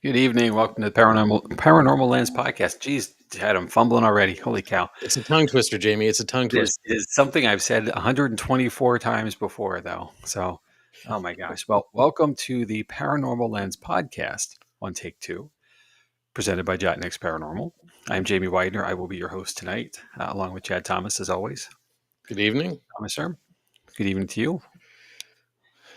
Good evening. Welcome to the Paranormal Lens Podcast. Jeez, Dad, I'm fumbling already. Holy cow. It's a tongue twister, Jamie. It's a tongue twister. It is something I've said 124 times before, though. So, oh my gosh. Well, welcome to the Paranormal Lens Podcast, one take two, presented by Jotnex Paranormal. I'm Jamie Widener. I will be your host tonight, along with Chad Thomas, as always. Good evening. Thomas, sir. Good evening to you.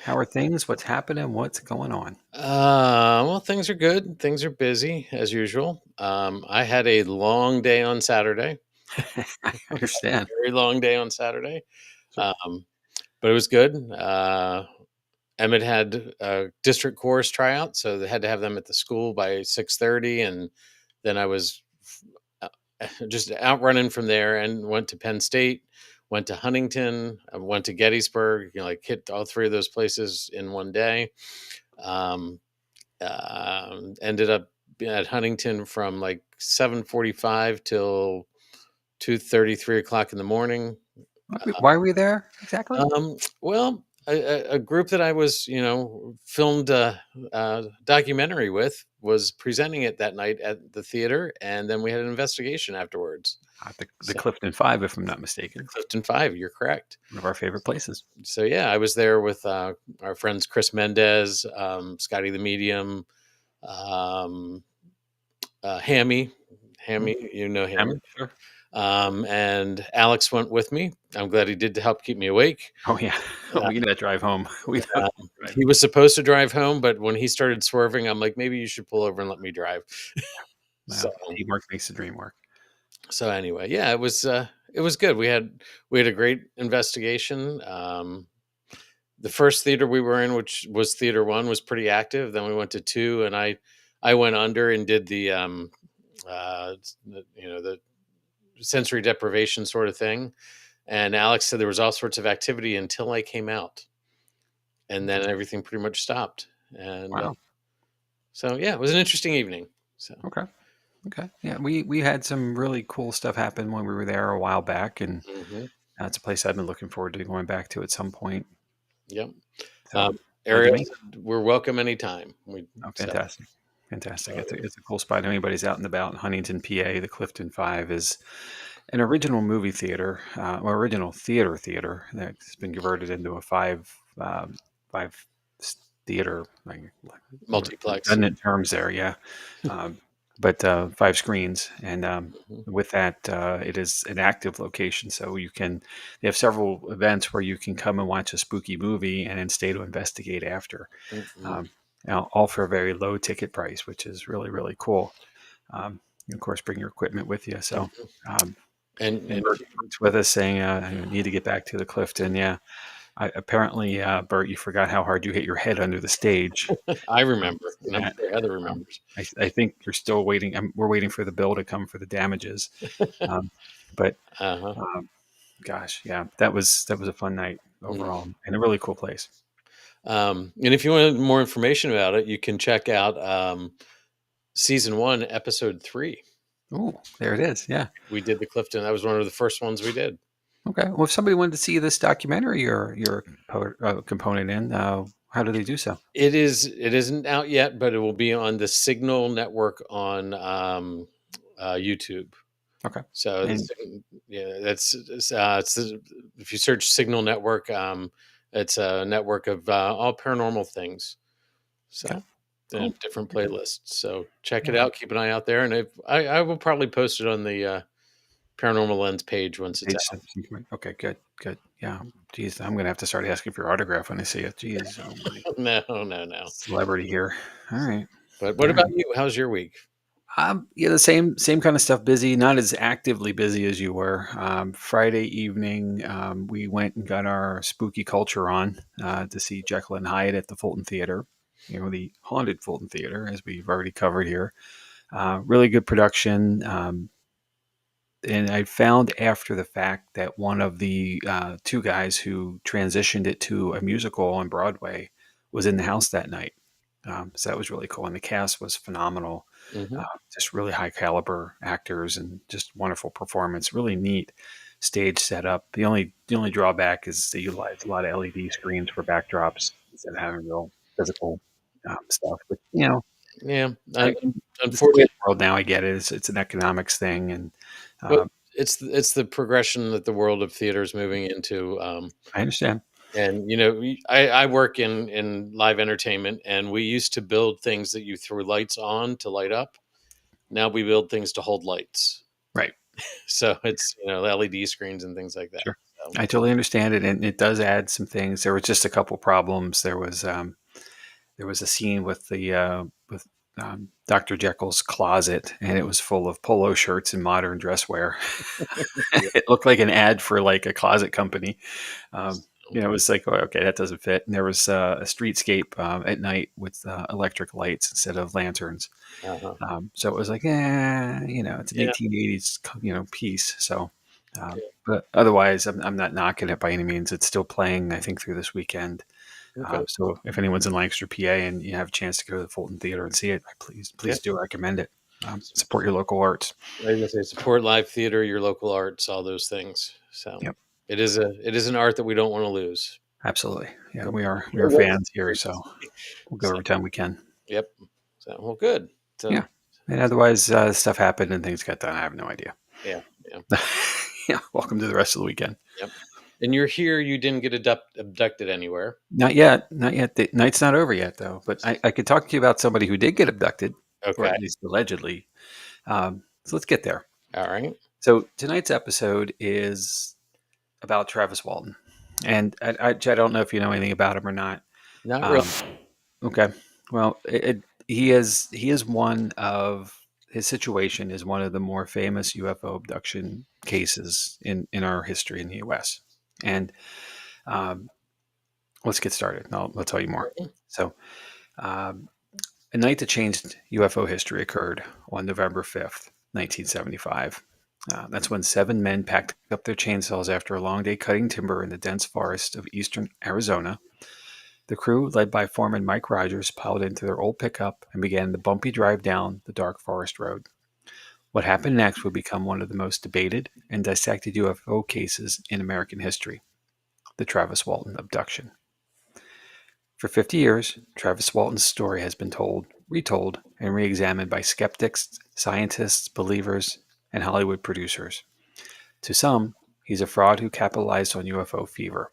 How are things? What's happening? What's going on? Well, things are good. Things are busy as usual. I had a long day on Saturday. I understand. Very long day on Saturday. But it was good. Emmett had a district chorus tryout, so they had to have them at the school by 6:30, and then I was just out running from there and went to Penn State, went to Huntington, I went to Gettysburg, like hit all three of those places in one day. Ended up at Huntington from like 7:45 till 2:30, 3 o'clock in the morning. Why were you there exactly? Well, a group that I was, filmed a documentary with was presenting it that night at the theater, and then we had an investigation afterwards. The Clifton Five, if I'm not mistaken. Clifton Five, you're correct. One of our favorite places. So yeah, I was there with our friends Chris Mendez, Scotty the Medium, Hammy, you know Hammy. Sure. And Alex went with me. I'm glad he did to help keep me awake. Oh yeah, we need that drive home. He was supposed to drive home, but when he started swerving, I'm like, maybe you should pull over and let me drive. So teamwork makes the dream work. So anyway, yeah, it was good. We had a great investigation. The first theater we were in, which was Theater 1, was pretty active. Then we went to 2, and I went under and did the sensory deprivation sort of thing. And Alex said there was all sorts of activity until I came out, and then everything pretty much stopped. And wow. So yeah, it was an interesting evening. So okay, yeah, we had some really cool stuff happen when we were there a while back, and it's a place I've been looking forward to going back to at some point. Yep. So, Ariel, we're welcome anytime. Fantastic. It's a cool spot. If anybody's out and about in Huntington, PA, the Clifton Five is an original movie theater, original theater that's been converted into a five theater, like multiplex. Redundant terms there, yeah. But 5 screens, and with that, it is an active location. So they have several events where you can come and watch a spooky movie and then stay to investigate after. All for a very low ticket price, which is really, really cool. Of course, bring your equipment with you. So, and Bert's with us saying, I need to get back to the Clifton. Yeah. Apparently, Bert, you forgot how hard you hit your head under the stage. I remember. And I'm sure Heather remembers. I think you're still waiting. We're waiting for the bill to come for the damages. Gosh, yeah, that was a fun night overall, and a really cool place. And if you want more information about it, you can check out season 1, episode 3. Oh, there it is. Yeah, we did the Clifton. That was one of the first ones we did. Okay. Well, if somebody wanted to see this documentary you're a component in, how do they do so? It isn't out yet, but it will be on the Signal Network on YouTube. Okay. So if you search Signal Network, it's a network of all paranormal things. So different playlists. So check it out. Keep an eye out there, and I will probably post it on the Paranormal Lens page once it's out. Okay, good. Yeah, geez, I'm gonna have to start asking for your autograph when I see it. Jeez, no, celebrity here. All right, but what about you? How's your week? Yeah, the same kind of stuff. Busy, not as actively busy as you were. Friday evening, we went and got our spooky culture on to see Jekyll and Hyde at the Fulton Theater. The haunted Fulton Theater, as we've already covered here. Really good production. And I found after the fact that one of the 2 guys who transitioned it to a musical on Broadway was in the house that night. So that was really cool. And the cast was phenomenal. Just really high caliber actors and just wonderful performance. Really neat stage setup. The only drawback is they utilize a lot of LED screens for backdrops instead of having real physical stuff. But Yeah. I, it's the way of Unfortunately, the world now. I get it. It's an economics thing, and but um, it's the progression that the world of theater is moving into. I understand. And I work in live entertainment, and we used to build things that you threw lights on to light up. Now we build things to hold lights. Right. So it's LED screens and things like that. Sure. So, I totally understand it, and it does add some things. There was just a couple problems. There was a scene with the with Dr. Jekyll's closet, and it was full of polo shirts and modern dress wear. yeah. It looked like an ad for like a closet company. It was like, oh, okay, that doesn't fit. And there was a streetscape at night with electric lights instead of lanterns. Uh-huh. So it was like, it's an Yeah. 1880s, piece. So, Yeah. but otherwise, I'm not knocking it by any means. It's still playing, I think, through this weekend. Okay. So if anyone's in Lancaster, PA, and you have a chance to go to the Fulton Theater and see it, Yeah. please do recommend it. Support your local arts. I was gonna say support live theater, your local arts, all those things. So Yep, it is an art that we don't want to lose. absolutely. Yeah, Yep. we are fans here, so we'll go So, every time we can. yep. So well, good. So Yeah, and otherwise, stuff happened and things got done. I have no idea. yeah, yeah, Yeah, welcome to the rest of the weekend. yep. And you're here. You didn't get abducted anywhere. Not yet, not yet. The night's not over yet, though. But I could talk to you about somebody who did get abducted, or Okay. at least allegedly. So let's get there. All right. So tonight's episode is about Travis Walton, and I don't know if you know anything about him or not. Not really. Um, okay, well, he is one of his situation is one of the more famous UFO abduction cases in our history in the U.S. And um, let's get started. I'll tell you more. So, um, a night that changed UFO history occurred on November 5th, 1975. That's when 7 men packed up their chainsaws after a long day cutting timber in the dense forest of eastern Arizona. The crew, led by foreman Mike Rogers, piled into their old pickup and began the bumpy drive down the dark forest road. What happened next would become one of the most debated and dissected UFO cases in American history, the Travis Walton abduction. For 50 years, Travis Walton's story has been told, retold, and re examined by skeptics, scientists, believers, and Hollywood producers. To some, he's a fraud who capitalized on UFO fever.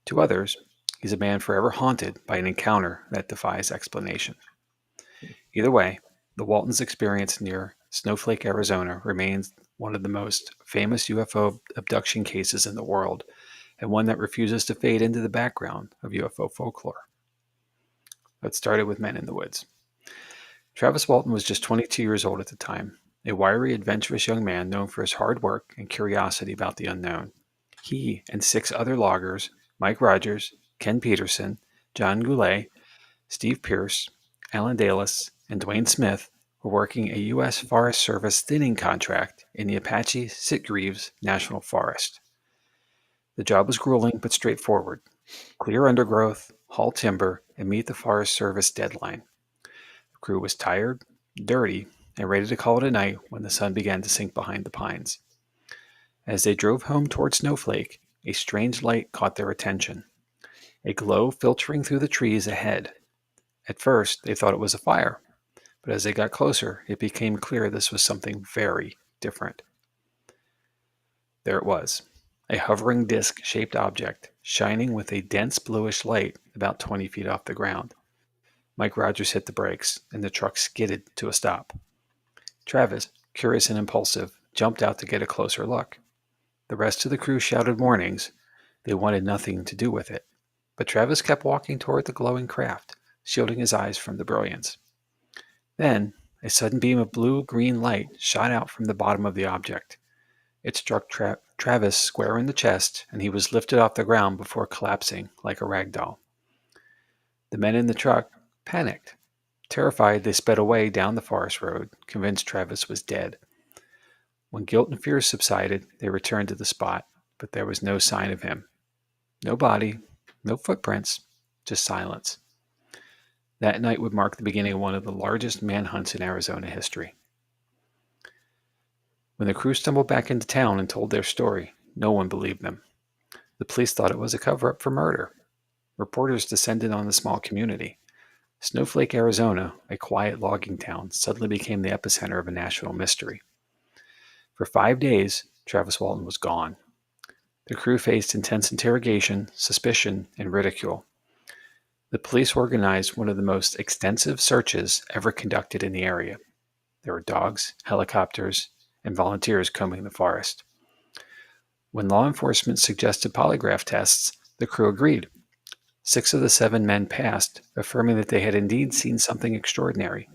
To others, he's a man forever haunted by an encounter that defies explanation. Either way, the Waltons' experience near Snowflake, Arizona remains one of the most famous UFO abduction cases in the world, and one that refuses to fade into the background of UFO folklore. Let's start it with Men in the Woods. Travis Walton was just 22 years old at the time, a wiry, adventurous young man known for his hard work and curiosity about the unknown. He and 6 other loggers, Mike Rogers, Ken Peterson, John Goulet, Steve Pierce, Alan Dalis, and Dwayne Smith, were working a U.S. Forest Service thinning contract in the Apache Sitgreaves National Forest. The job was grueling but straightforward: clear undergrowth, haul timber, and meet the Forest Service deadline. The crew was tired, dirty, and ready to call it a night when the sun began to sink behind the pines. As they drove home toward Snowflake, a strange light caught their attention, a glow filtering through the trees ahead. At first, they thought it was a fire, but as they got closer, it became clear this was something very different. There it was, a hovering disc-shaped object, shining with a dense bluish light about 20 feet off the ground. Mike Rogers hit the brakes, and the truck skidded to a stop. Travis, curious and impulsive, jumped out to get a closer look. The rest of the crew shouted warnings. They wanted nothing to do with it. But Travis kept walking toward the glowing craft, shielding his eyes from the brilliance. Then, a sudden beam of blue-green light shot out from the bottom of the object. It struck Travis square in the chest, and he was lifted off the ground before collapsing like a rag doll. The men in the truck panicked. Terrified, they sped away down the forest road, convinced Travis was dead. When guilt and fear subsided, they returned to the spot, but there was no sign of him. No body, no footprints, just silence. That night would mark the beginning of one of the largest manhunts in Arizona history. When the crew stumbled back into town and told their story, no one believed them. The police thought it was a cover-up for murder. Reporters descended on the small community. Snowflake, Arizona, a quiet logging town, suddenly became the epicenter of a national mystery. For 5 days, Travis Walton was gone. The crew faced intense interrogation, suspicion, and ridicule. The police organized one of the most extensive searches ever conducted in the area. There were dogs, helicopters, and volunteers combing the forest. When law enforcement suggested polygraph tests, the crew agreed. 6 of the 7 men passed, affirming that they had indeed seen something extraordinary.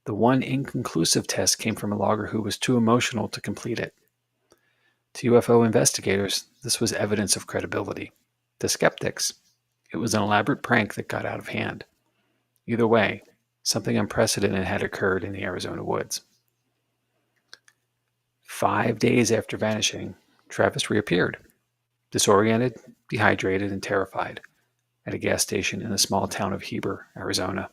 The one inconclusive test came from a logger who was too emotional to complete it. To UFO investigators, this was evidence of credibility. To skeptics, it was an elaborate prank that got out of hand. Either way, something unprecedented had occurred in the Arizona woods. 5 days after vanishing, Travis reappeared, disoriented, dehydrated, and terrified, at a gas station in the small town of Heber, Arizona.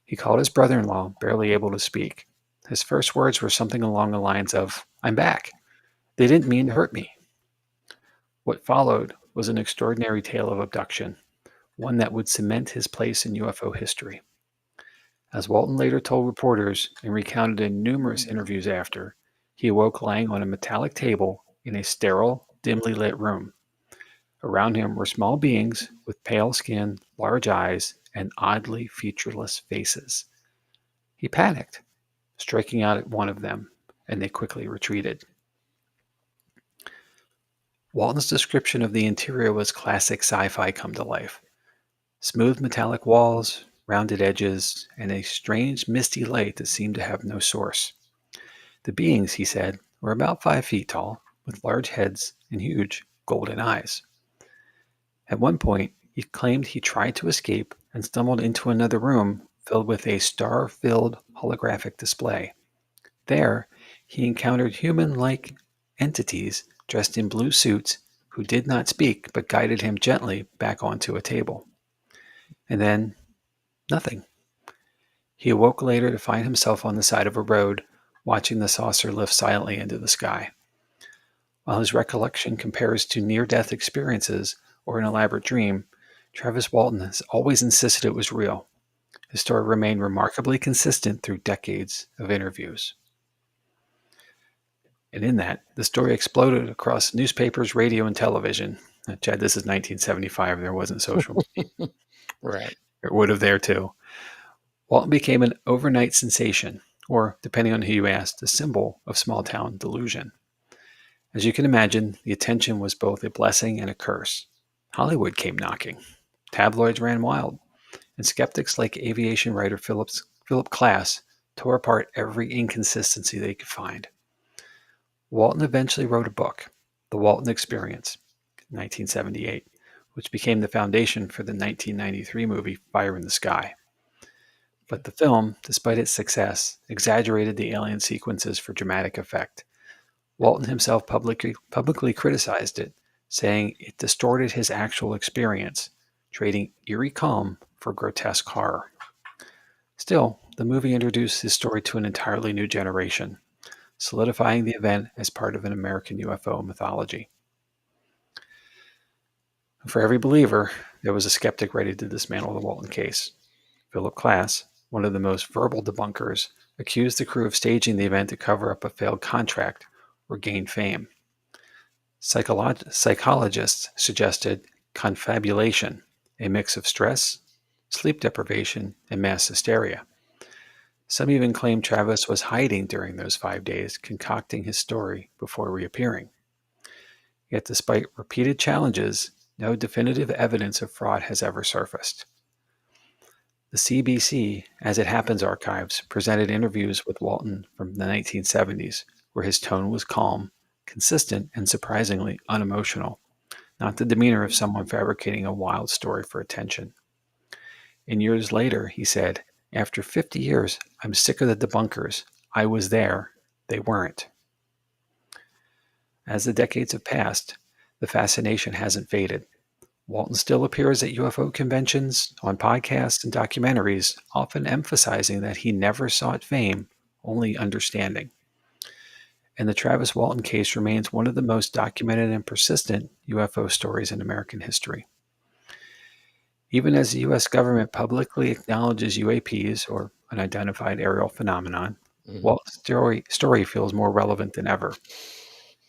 He called his brother-in-law, barely able to speak. His first words were something along the lines of, "I'm back. They didn't mean to hurt me." What followed was an extraordinary tale of abduction, one that would cement his place in UFO history. As Walton later told reporters and recounted in numerous interviews after, he awoke lying on a metallic table in a sterile, dimly lit room. Around him were small beings with pale skin, large eyes, and oddly featureless faces. He panicked, striking out at one of them, and they quickly retreated. Walton's description of the interior was classic sci-fi come to life. Smooth metallic walls, rounded edges, and a strange misty light that seemed to have no source. The beings, he said, were about 5 feet tall, with large heads and huge golden eyes. At one point, he claimed he tried to escape and stumbled into another room filled with a star-filled holographic display. There, he encountered human-like entities dressed in blue suits who did not speak but guided him gently back onto a table. And then, nothing. He awoke later to find himself on the side of a road, watching the saucer lift silently into the sky. While his recollection compares to near-death experiences or an elaborate dream, Travis Walton has always insisted it was real. His story remained remarkably consistent through decades of interviews. And in that, the story exploded across newspapers, radio, and television. Chad, this is 1975. There wasn't social media. Right. It would have there too. Walton became an overnight sensation, or, depending on who you asked, a symbol of small-town delusion. As you can imagine, the attention was both a blessing and a curse. Hollywood came knocking. Tabloids ran wild. And skeptics like aviation writer Philip Klass tore apart every inconsistency they could find. Walton eventually wrote a book, The Walton Experience, 1978, which became the foundation for the 1993 movie Fire in the Sky. But the film, despite its success, exaggerated the alien sequences for dramatic effect. Walton himself publicly criticized it, saying it distorted his actual experience, trading eerie calm for grotesque horror. Still, the movie introduced his story to an entirely new generation, solidifying the event as part of an American UFO mythology. For every believer, there was a skeptic ready to dismantle the Walton case. Philip Klass, one of the most verbal debunkers, accused the crew of staging the event to cover up a failed contract or gain fame. Psychologists suggested confabulation, a mix of stress, sleep deprivation, and mass hysteria. Some even claimed Travis was hiding during those 5 days, concocting his story before reappearing. Yet despite repeated challenges, no definitive evidence of fraud has ever surfaced. The CBC, As It Happens archives, presented interviews with Walton from the 1970s, where his tone was calm, consistent, and surprisingly unemotional, not the demeanor of someone fabricating a wild story for attention. And years later, he said, "After 50 years, I'm sick of the debunkers. I was there. They weren't." As the decades have passed, the fascination hasn't faded. Walton still appears at UFO conventions, on podcasts, and documentaries, often emphasizing that he never sought fame, only understanding. And the Travis Walton case remains one of the most documented and persistent UFO stories in American history. Even as the U.S. government publicly acknowledges UAPs, or unidentified aerial phenomenon, Hmm. Walt's story feels more relevant than ever.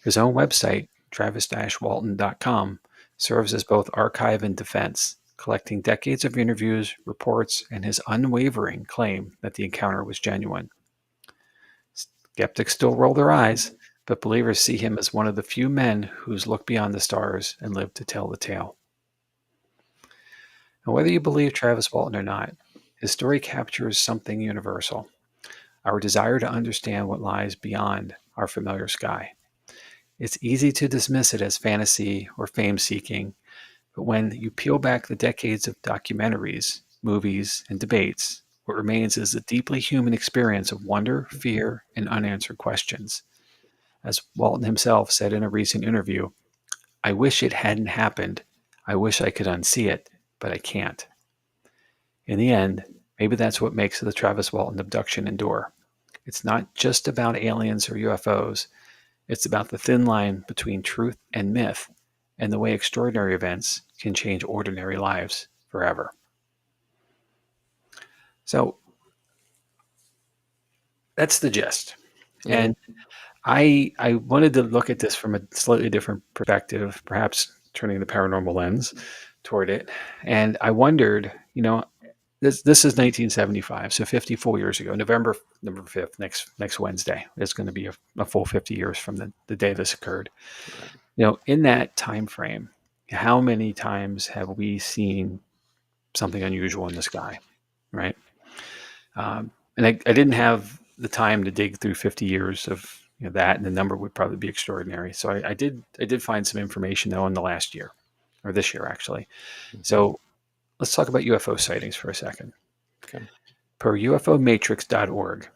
His own website, travis-walton.com, serves as both archive and defense, collecting decades of interviews, reports, and his unwavering claim that the encounter was genuine. Skeptics still roll their eyes, but believers see him as one of the few men who's looked beyond the stars and lived to tell the tale. And whether you believe Travis Walton or not, his story captures something universal: our desire to understand what lies beyond our familiar sky. It's easy to dismiss it as fantasy or fame seeking, but when you peel back the decades of documentaries, movies, and debates, what remains is a deeply human experience of wonder, fear, and unanswered questions. As Walton himself said in a recent interview, "I wish it hadn't happened. I wish I could unsee it, but I can't." In the end, maybe that's what makes the Travis Walton abduction endure. It's not just about aliens or UFOs, it's about the thin line between truth and myth and the way extraordinary events can change ordinary lives forever. So that's the gist. Hmm. And I wanted to look at this from a slightly different perspective, perhaps turning the paranormal lens toward it. And I wondered, this is 1975, so 50 full years ago. November 5th, next Wednesday, is going to be a full 50 years from the day this occurred. Right. In that time frame, how many times have we seen something unusual in the sky, right? And I didn't have the time to dig through 50 years of that, and the number would probably be extraordinary. So I did find some information though in the last year, or this year actually. Hmm. So let's talk about UFO sightings for a second. Okay. Per UFOmatrix.org,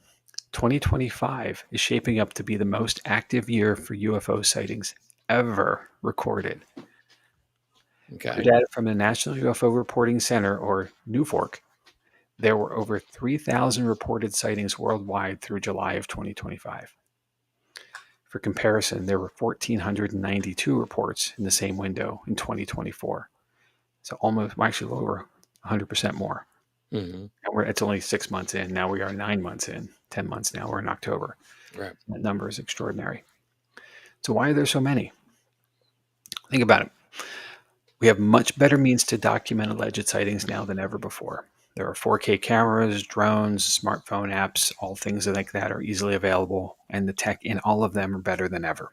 2025 is shaping up to be the most active year for UFO sightings ever recorded. Per Okay. data from the National UFO Reporting Center, or NUFORC, there were over 3,000 reported sightings worldwide through July of 2025. For comparison, there were 1,492 reports in the same window in 2024. So almost, well, actually, over 100% more. Hmm. And it's only 6 months in. Now we are 9 months in, 10 months now. We're in October. Right. That number is extraordinary. So why are there so many? Think about it. We have much better means to document alleged sightings now than ever before. There are 4K cameras, drones, smartphone apps, all things like that are easily available, and the tech in all of them are better than ever.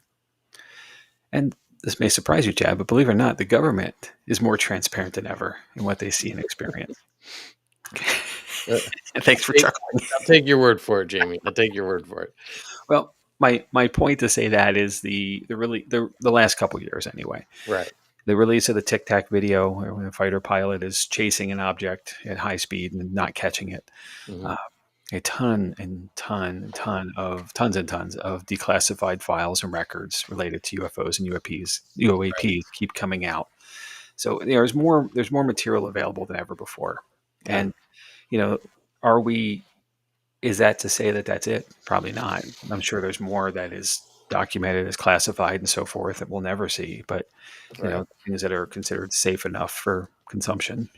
And this may surprise you, Chad, but believe it or not, the government is more transparent than ever in what they see and experience. Uh, Thanks for chuckling. I'll take your word for it, Jamie. I'll take your word for it. Well, my point to say that is the last couple years anyway. Right. The release of the Tic Tac video, where when a fighter pilot is chasing an object at high speed and not catching it, Hmm. uh, a ton and tons and tons of declassified files and records related to UFOs and Right. UAPs keep coming out. So there's more material available than ever before. Yeah. And you know, are we? Is that to say that that's it? Probably not. I'm sure there's more that is documented as classified and so forth that we'll never see. But Right. things that are considered safe enough for consumption,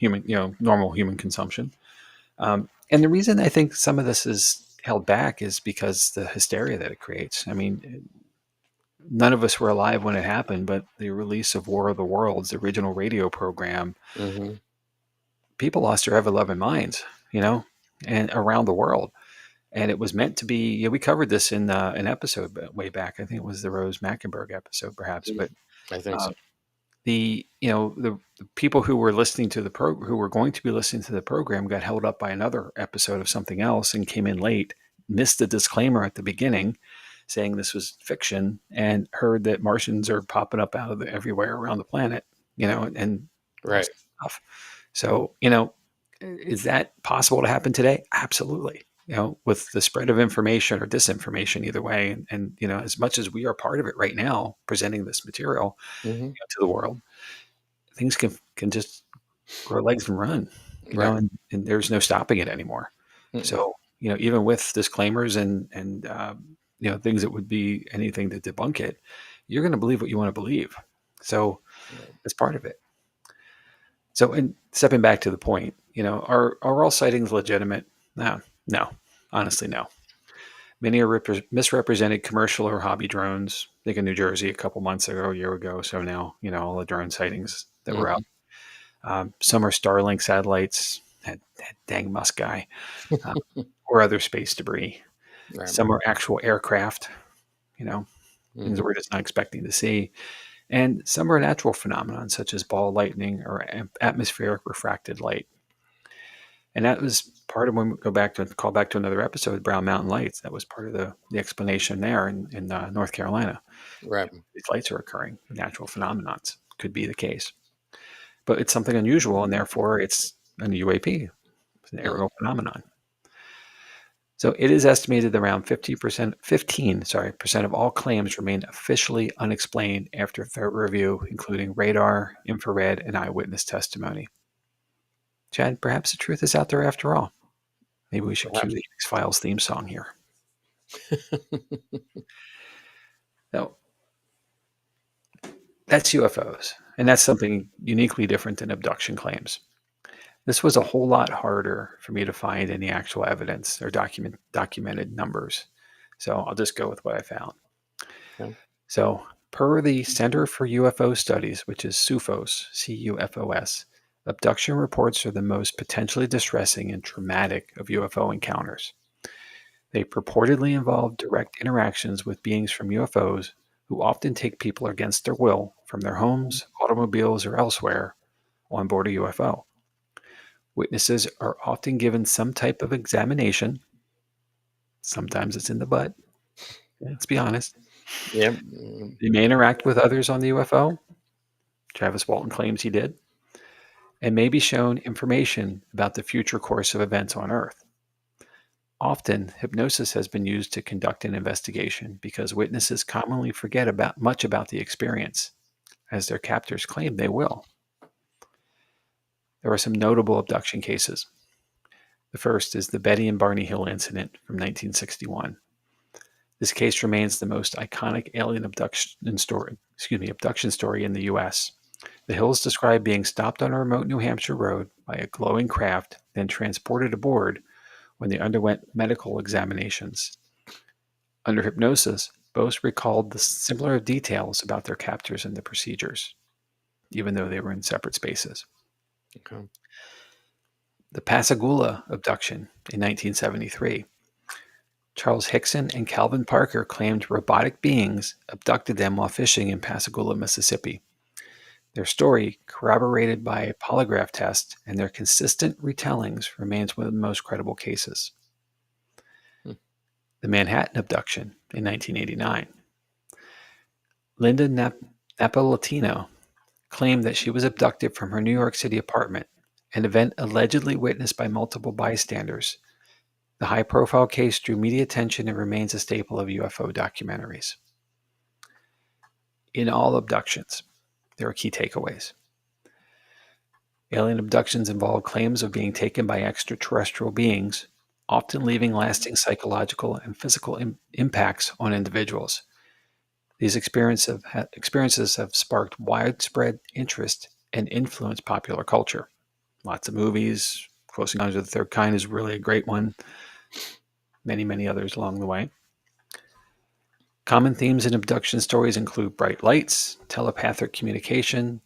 normal human consumption. And the reason I think some of this is held back is because the hysteria that it creates. I mean, none of us were alive when it happened, but the release of War of the Worlds, the original radio program, Hmm. people lost their ever loving minds, and around the world. And it was meant to be. We covered this in an episode way back. I think it was the Rose Mackenberg episode, perhaps. But I think uh, so. the people who were listening to who were going to be listening to the program got held up by another episode of something else and came in late, missed the disclaimer at the beginning, saying this was fiction, and heard that Martians are popping up out of everywhere around the planet, and all Right. this stuff. So, is that possible to happen today? Absolutely. With the spread of information or disinformation, either way, and as much as we are part of it right now, presenting this material Hmm. to the world, things can just grow legs and run, Right. and there's no stopping it anymore. Mm-mm. So, even with disclaimers and things that would be anything to debunk it, you're going to believe what you want to believe. So Right. that's part of it. So, in stepping back to the point, are all sightings legitimate? No, honestly, no. Many are misrepresented commercial or hobby drones. I think in New Jersey a couple months ago, a year ago, so now, all the drone sightings that were out. Mhm. Some are Starlink satellites, that dang Musk guy, uh, or other space debris. Right. Some are actual aircraft, things that Mhm. we're just not expecting to see. And some are natural phenomenon, such as ball lightning or atmospheric refracted light. And that was part of when we call back to another episode, Brown Mountain Lights. That was part of the explanation there in North Carolina. Right. These lights are occurring, natural phenomenons could be the case, but it's something unusual, and therefore it's an UAP, it's an Mhm. aerial phenomenon. So it is estimated around 15% of all claims remain officially unexplained after thorough review, including radar, infrared, and eyewitness testimony. Chad, perhaps the truth is out there after all. Maybe we should cue Perhaps. the X-Files theme song here. So that's UFOs, and that's something uniquely different than abduction claims. This was a whole lot harder for me to find any actual evidence or documented numbers. So I'll just go with what I found. Okay. So, per the Center for UFO Studies, which is CUFOS, CUFOS, abduction reports are the most potentially distressing and traumatic of UFO encounters. They purportedly involve direct interactions with beings from UFOs who often take people against their will from their homes, automobiles, or elsewhere on board a UFO. Witnesses are often given some type of examination. Sometimes it's in the butt. Let's be honest. Yep. They may interact with others on the UFO. Travis Walton claims he did, and may be shown information about the future course of events on Earth. Often, hypnosis has been used to conduct an investigation because witnesses commonly forget much about the experience, as their captors claim they will. There are some notable abduction cases. The first is the Betty and Barney Hill incident from 1961. This case remains the most iconic alien abduction story in the U.S. The Hills describe being stopped on a remote New Hampshire road by a glowing craft, then transported aboard when they underwent medical examinations. Under hypnosis, both recalled the similar details about their captors and the procedures, even though they were in separate spaces. Okay. The Pascagoula abduction in 1973. Charles Hickson and Calvin Parker claimed robotic beings abducted them while fishing in Pascagoula, Mississippi. Their story, corroborated by a polygraph test and their consistent retellings, remains one of the most credible cases. Hmm. The Manhattan abduction in 1989. Linda Napolitano claimed that she was abducted from her New York City apartment, an event allegedly witnessed by multiple bystanders. The high-profile case drew media attention and remains a staple of UFO documentaries. In all abductions, there are key takeaways. Alien abductions involve claims of being taken by extraterrestrial beings, often leaving lasting psychological and physical impacts on individuals. These experiences have sparked widespread interest and influenced popular culture. Lots of movies. Close Encounters of the Third Kind is really a great one. Many, many others along the way. Common themes in abduction stories include bright lights, telepathic communication,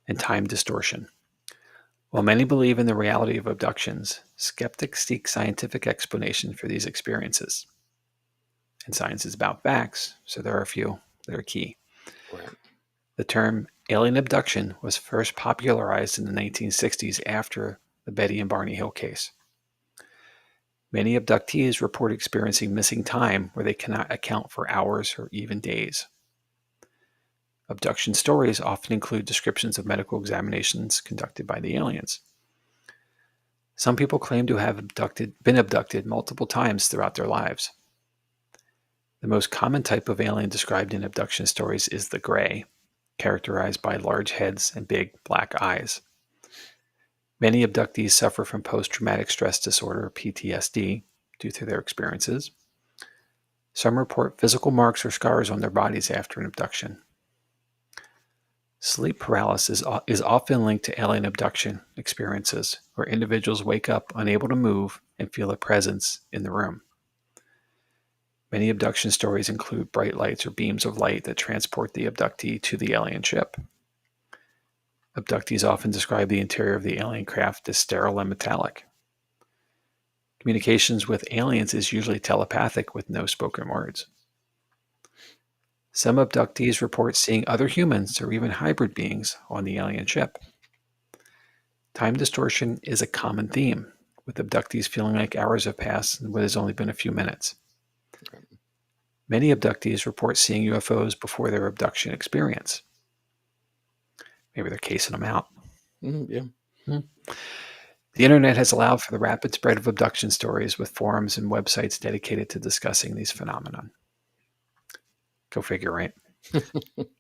and time distortion. While many believe in the reality of abductions, skeptics seek scientific explanation for these experiences. And science is about facts, so there are a few that are key. Right. The term alien abduction was first popularized in the 1960s after the Betty and Barney Hill case. Many abductees report experiencing missing time where they cannot account for hours or even days. Abduction stories often include descriptions of medical examinations conducted by the aliens. Some people claim to have been abducted multiple times throughout their lives. The most common type of alien described in abduction stories is the gray, characterized by large heads and big black eyes. Many abductees suffer from post-traumatic stress disorder, PTSD, due to their experiences. Some report physical marks or scars on their bodies after an abduction. Sleep paralysis is often linked to alien abduction experiences, where individuals wake up unable to move and feel a presence in the room. Many abduction stories include bright lights or beams of light that transport the abductee to the alien ship. Abductees often describe the interior of the alien craft as sterile and metallic. Communications with aliens is usually telepathic with no spoken words. Some abductees report seeing other humans or even hybrid beings on the alien ship. Time distortion is a common theme, with abductees feeling like hours have passed when there's only been a few minutes. Many abductees report seeing UFOs before their abduction experience. Maybe they're casing them out. Yeah. The internet has allowed for the rapid spread of abduction stories, with forums and websites dedicated to discussing these phenomena. Go figure, right?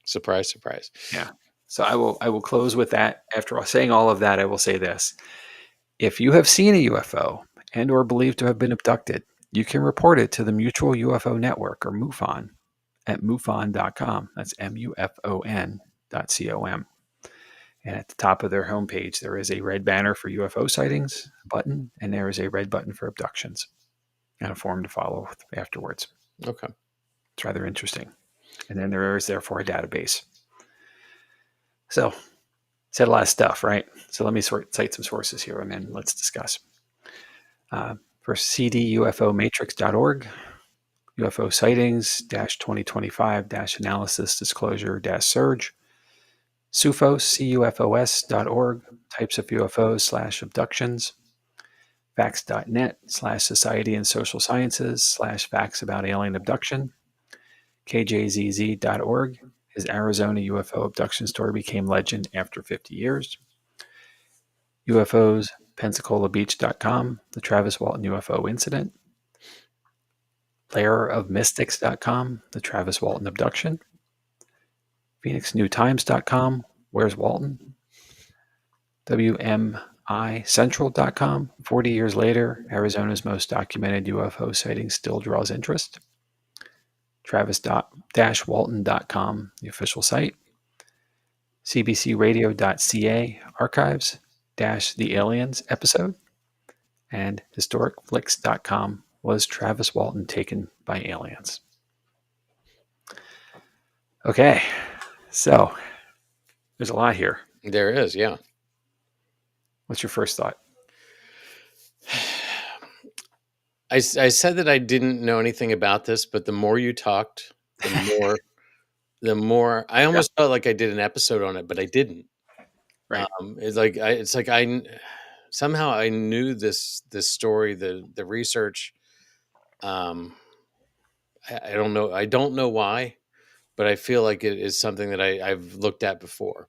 Surprise, surprise. Yeah. So I will close with that. After saying all of that, I will say this. If you have seen a UFO and or believed to have been abducted, you can report it to the Mutual UFO Network, or MUFON, at MUFON.com. That's MUFON.com. And at the top of their homepage, there is a red banner for UFO sightings button, and there is a red button for abductions, and a form to follow afterwards. Okay. It's rather interesting. And then there is therefore a database. So, said a lot of stuff, right? So let me cite some sources here, and then let's discuss. First, cdufomatrix.org, UFO sightings, -2025, analysis, disclosure, surge. CUFOS, CUFOS.org, types of UFOs / abductions. Facts.net / society and social sciences / facts about alien abduction. KJZZ.org, his Arizona UFO abduction story became legend after 50 years. UFOs, PensacolaBeach.com, the Travis Walton UFO incident. Lairofmystics.com, the Travis Walton abduction. PhoenixNewTimes.com, where's Walton? WMICentral.com, 40 years later, Arizona's most documented UFO sighting still draws interest. Travis-Walton.com, the official site. CBCRadio.ca, archives, the aliens episode. And historicflix.com, was Travis Walton taken by aliens? Okay, so there's a lot here. There is, yeah. What's your first thought? I said that I didn't know anything about this, but the more you talked, the more I almost felt like I did an episode on it, but I didn't. Right. It's like I somehow I knew this story, the research. I don't know. I don't know why, but I feel like it is something that I've looked at before.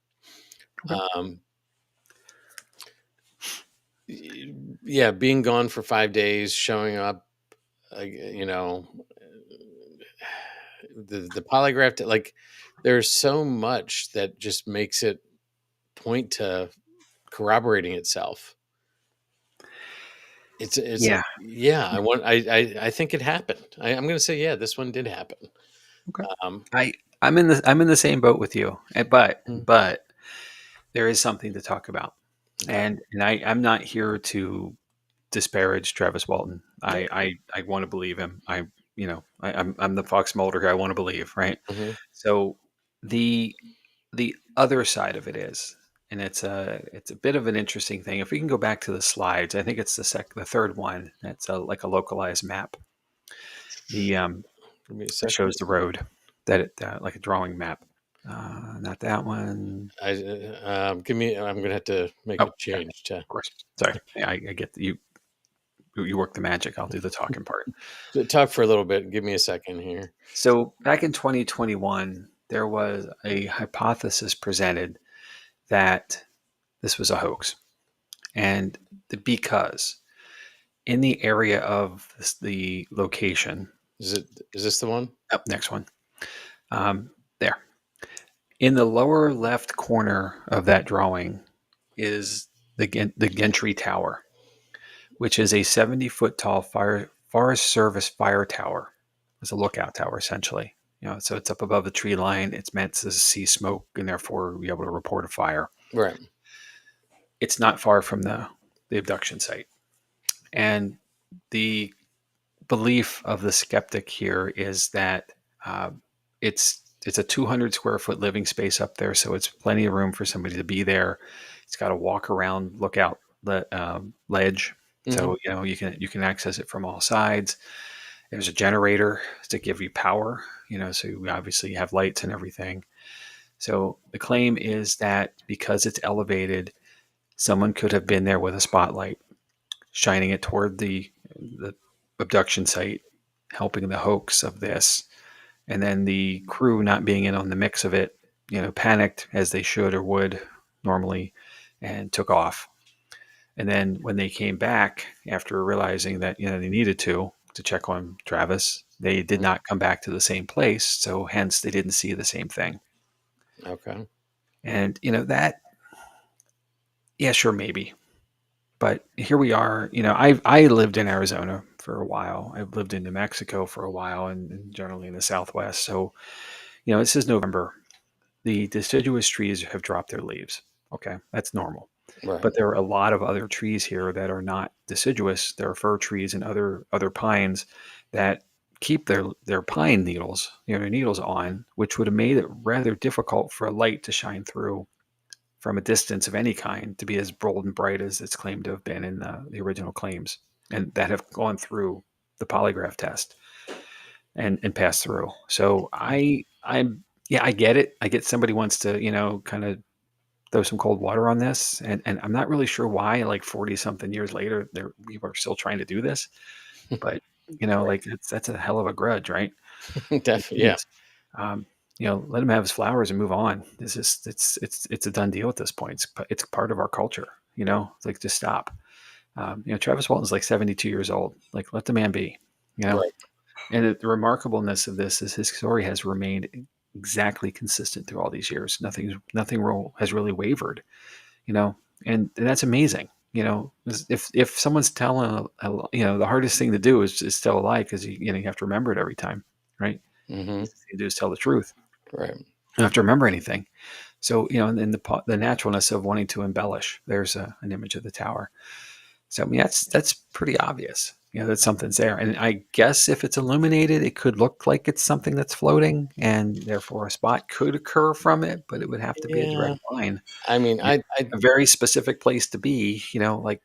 Okay. Yeah, being gone for 5 days, showing up, the polygraph, like there's so much that just makes it point to corroborating itself. It's Yeah. I think it happened. I'm going to say, yeah, this one did happen. Okay. I'm in the same boat with you, but there is something to talk about, and I'm not here to disparage Travis Walton. I want to believe him. I'm the Fox Mulder here. I want to believe, right? Mm-hmm. So the other side of it is, and it's a bit of an interesting thing. If we can go back to the slides, I think it's the third one. That's like a localized map. It shows the road like a drawing map. Not that one. I'm gonna have to make a change to. Of course. Sorry. Yeah, I get that you work the magic. I'll do the talking part. Talk for a little bit. Give me a second here. So back in 2021, there was a hypothesis presented that this was a hoax, and because in the area of the location, is this the one? Up next one. There. In the lower left corner of that drawing is the Gentry Tower, which is a 70-foot tall Forest Service fire tower. It's a lookout tower, essentially. So it's up above the tree line. It's meant to see smoke and therefore be able to report a fire. Right. It's not far from the abduction site. And the belief of the skeptic here is that uh, it's a 200 square foot living space up there, so it's plenty of room for somebody to be there. It's got a walk around, look out ledge, Mm-hmm. so you can access it from all sides. There's a generator to give you power, so you obviously have lights and everything. So the claim is that because it's elevated, someone could have been there with a spotlight, shining it toward the abduction site, helping the hoax of this, and then the crew not being in on the mix of it, panicked as they should or would normally, and took off. And then when they came back after realizing that they needed to check on Travis, they did not come back to the same place, so hence they didn't see the same thing. Okay. And that, yeah, sure, maybe. But here we are. I lived in Arizona for a while. I've lived in New Mexico for a while, and generally in the Southwest. So, this is November. The deciduous trees have dropped their leaves. Okay, that's normal. Right. But there are a lot of other trees here that are not deciduous. There are fir trees and other pines that keep their pine needles, their needles on, which would have made it rather difficult for a light to shine through from a distance of any kind to be as bold and bright as it's claimed to have been in the original claims, and that have gone through the polygraph test and passed through. So I'm yeah, I get it. I get somebody wants to kind of throw some cold water on this, and I'm not really sure why. Like 40 something years later, people are still trying to do this, but Right. like that's a hell of a grudge, right? It Definitely. Yeah. is. Um, let him have his flowers and move on. It's a done deal at this point. It's part of our culture. It's like just stop. Travis Walton's like 72 years old. Like let the man be. You know, Right. and the remarkableness of this is his story has remained exactly consistent through all these years. Nothing has really wavered. You know, and that's amazing. If someone's telling the hardest thing to do is tell a lie because you have to remember it every time, right? Mm-hmm. Easiest thing to do is tell the truth. Right. You don't have to remember anything. So, and the naturalness of wanting to embellish. There's an image of the tower. So, I mean, that's pretty obvious. That something's there. And I guess if it's illuminated, it could look like it's something that's floating, and therefore a spot could occur from it, but it would have to be a direct Yeah. line. I mean, Yeah, a very specific place to be. Like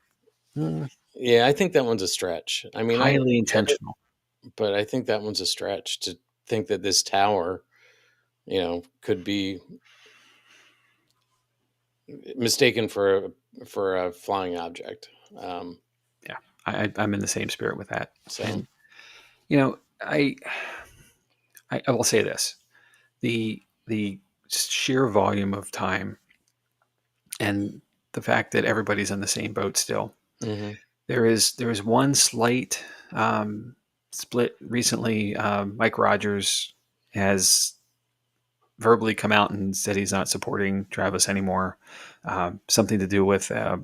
yeah, I think that one's a stretch. I mean, I highly get it, intentional. but I think that one's a stretch to think that this tower, could be mistaken for a flying object. Yeah, I'm in the same spirit with that. So. And you know, I I will say this: the sheer volume of time and the fact that everybody's in the same boat still. Hmm. There is one slight split recently. Mike Rogers has verbally come out and said he's not supporting Travis anymore. Something to do with a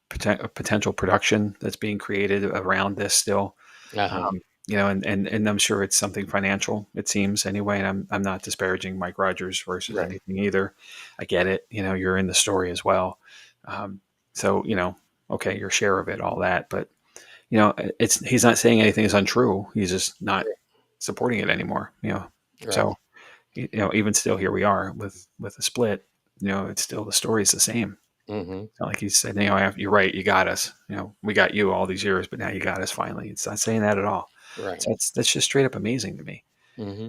potential production that's being created around this still. Uh-huh. And I'm sure it's something financial. It seems anyway. And I'm not disparaging Mike Rogers versus Right. anything either. I get it. You're in the story as well. Um, so okay, your share of it, all that, but he's not saying anything is untrue. He's just not supporting it anymore. Right. So even still, here we are with a split. It's still the story's the same. Hmm. It's not like he said, you're right, you got us. We got you all these years, but now you got us finally. It's not saying that at all. Right. So that's just straight up amazing to me. Hmm.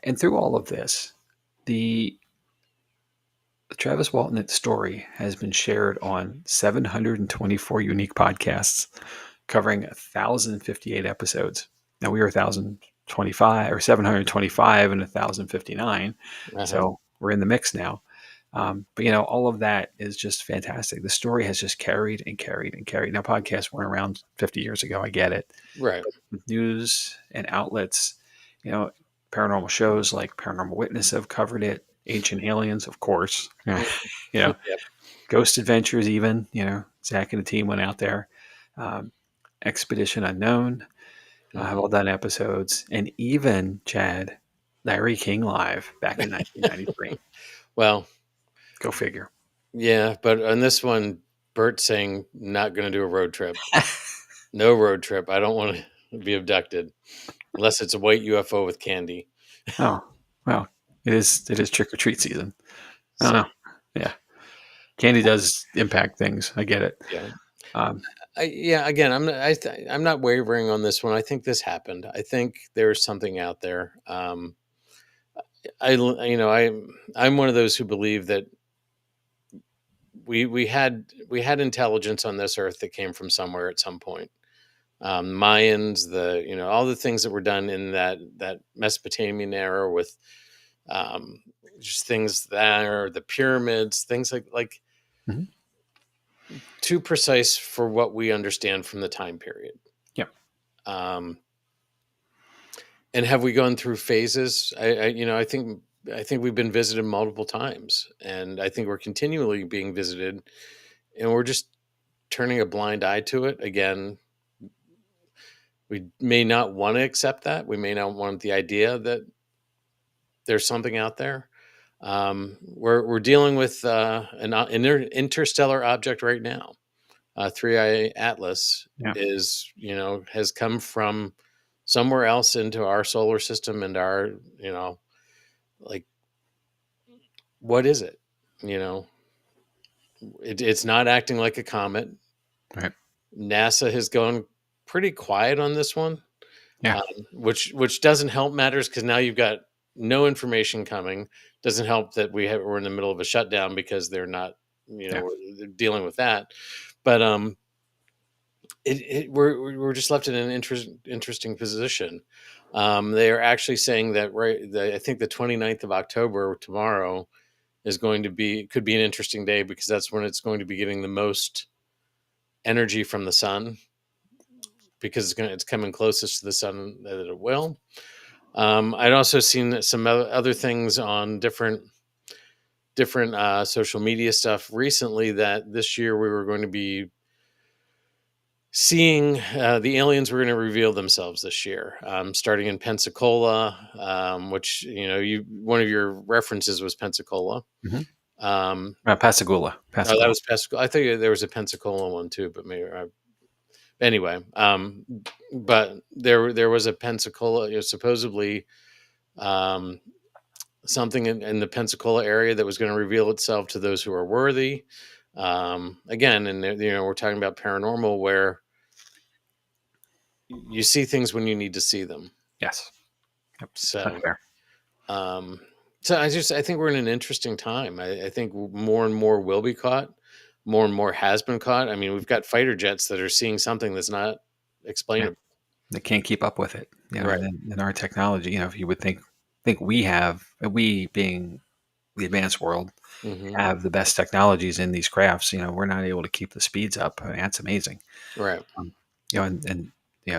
And through all of this, the Travis Walton story has been shared on 724 unique podcasts covering 1,058 episodes. Now we are 1,025 or 725 and 1,059. Uh-huh. So we're in the mix now. But all of that is just fantastic. The story has just carried and carried and carried. Now podcasts weren't around 50 years ago. I get it. Right. But with news and outlets, you know, paranormal shows like Paranormal Witness have covered it. Ancient Aliens, of course. you know, Yep. Ghost Adventures, even. Zach and the team went out there. Um, Expedition Unknown have all Hmm. done episodes, and even Chad. Larry King live back in 1993. Well, Go figure. yeah, but on this one, Bert saying not going to do a road trip. No road trip. I don't want to be abducted unless it's a white UFO with candy. Oh, well, it is trick or treat season. I don't So, know. Yeah, candy does impact things. I get it. yeah. Um, Yeah, again, I'm not wavering on this one. I think this happened. I think there's something out there. I'm one of those who believe that we had intelligence on this earth that came from somewhere at some point. Mayans, all the things that were done in that Mesopotamian era with um, just things there, the pyramids, things like mhm. too precise for what we understand from the time period. Yeah. Um, and have we gone through phases? I think we've been visited multiple times, and I think we're continually being visited, and we're just turning a blind eye to it. Again, we may not want to accept that. We may not want the idea that there's something out there. We're dealing with an interstellar object right now. 3I Atlas Yeah. has come from somewhere else into our solar system, and our like, what is it? You know, it's not acting like a comet. Right. NASA has gone pretty quiet on this one, Yeah. which doesn't help matters, because now you've got no information coming. Doesn't help that we're in the middle of a shutdown because they're not, Yeah. they're dealing with that. But we're just left in an interesting position. They are actually saying that I think the 29th of October, tomorrow, could be an interesting day, because that's when it's going to be getting the most energy from the sun, because it's coming closest to the sun that it will. I'd also seen some other things on different social media stuff recently, that this year we were going to be seeing the aliens were going to reveal themselves this year, starting in Pensacola, which one of your references was Pensacola. Mm-hmm. Um, Pascagoula. oh, that Pascagoula. was Pensacola. I think there was a Pensacola one too, but maybe anyway. But there was a Pensacola, supposedly um, something in the Pensacola area that was going to reveal itself to those who are worthy. Again, and we're talking about paranormal, where you see things when you need to see them. Yes. Yep. That's So, fair. um, I think we're in an interesting time. I think more and more will be caught. More and more has been caught. I mean, we've got fighter jets that are seeing something that's not Yeah. explainable. They can't keep up with it. Right. And in our technology, if you would think we being the advanced world Hmm. have the best technologies in these crafts, we're not able to keep the speeds up. I mean, that's amazing. Right. Um, and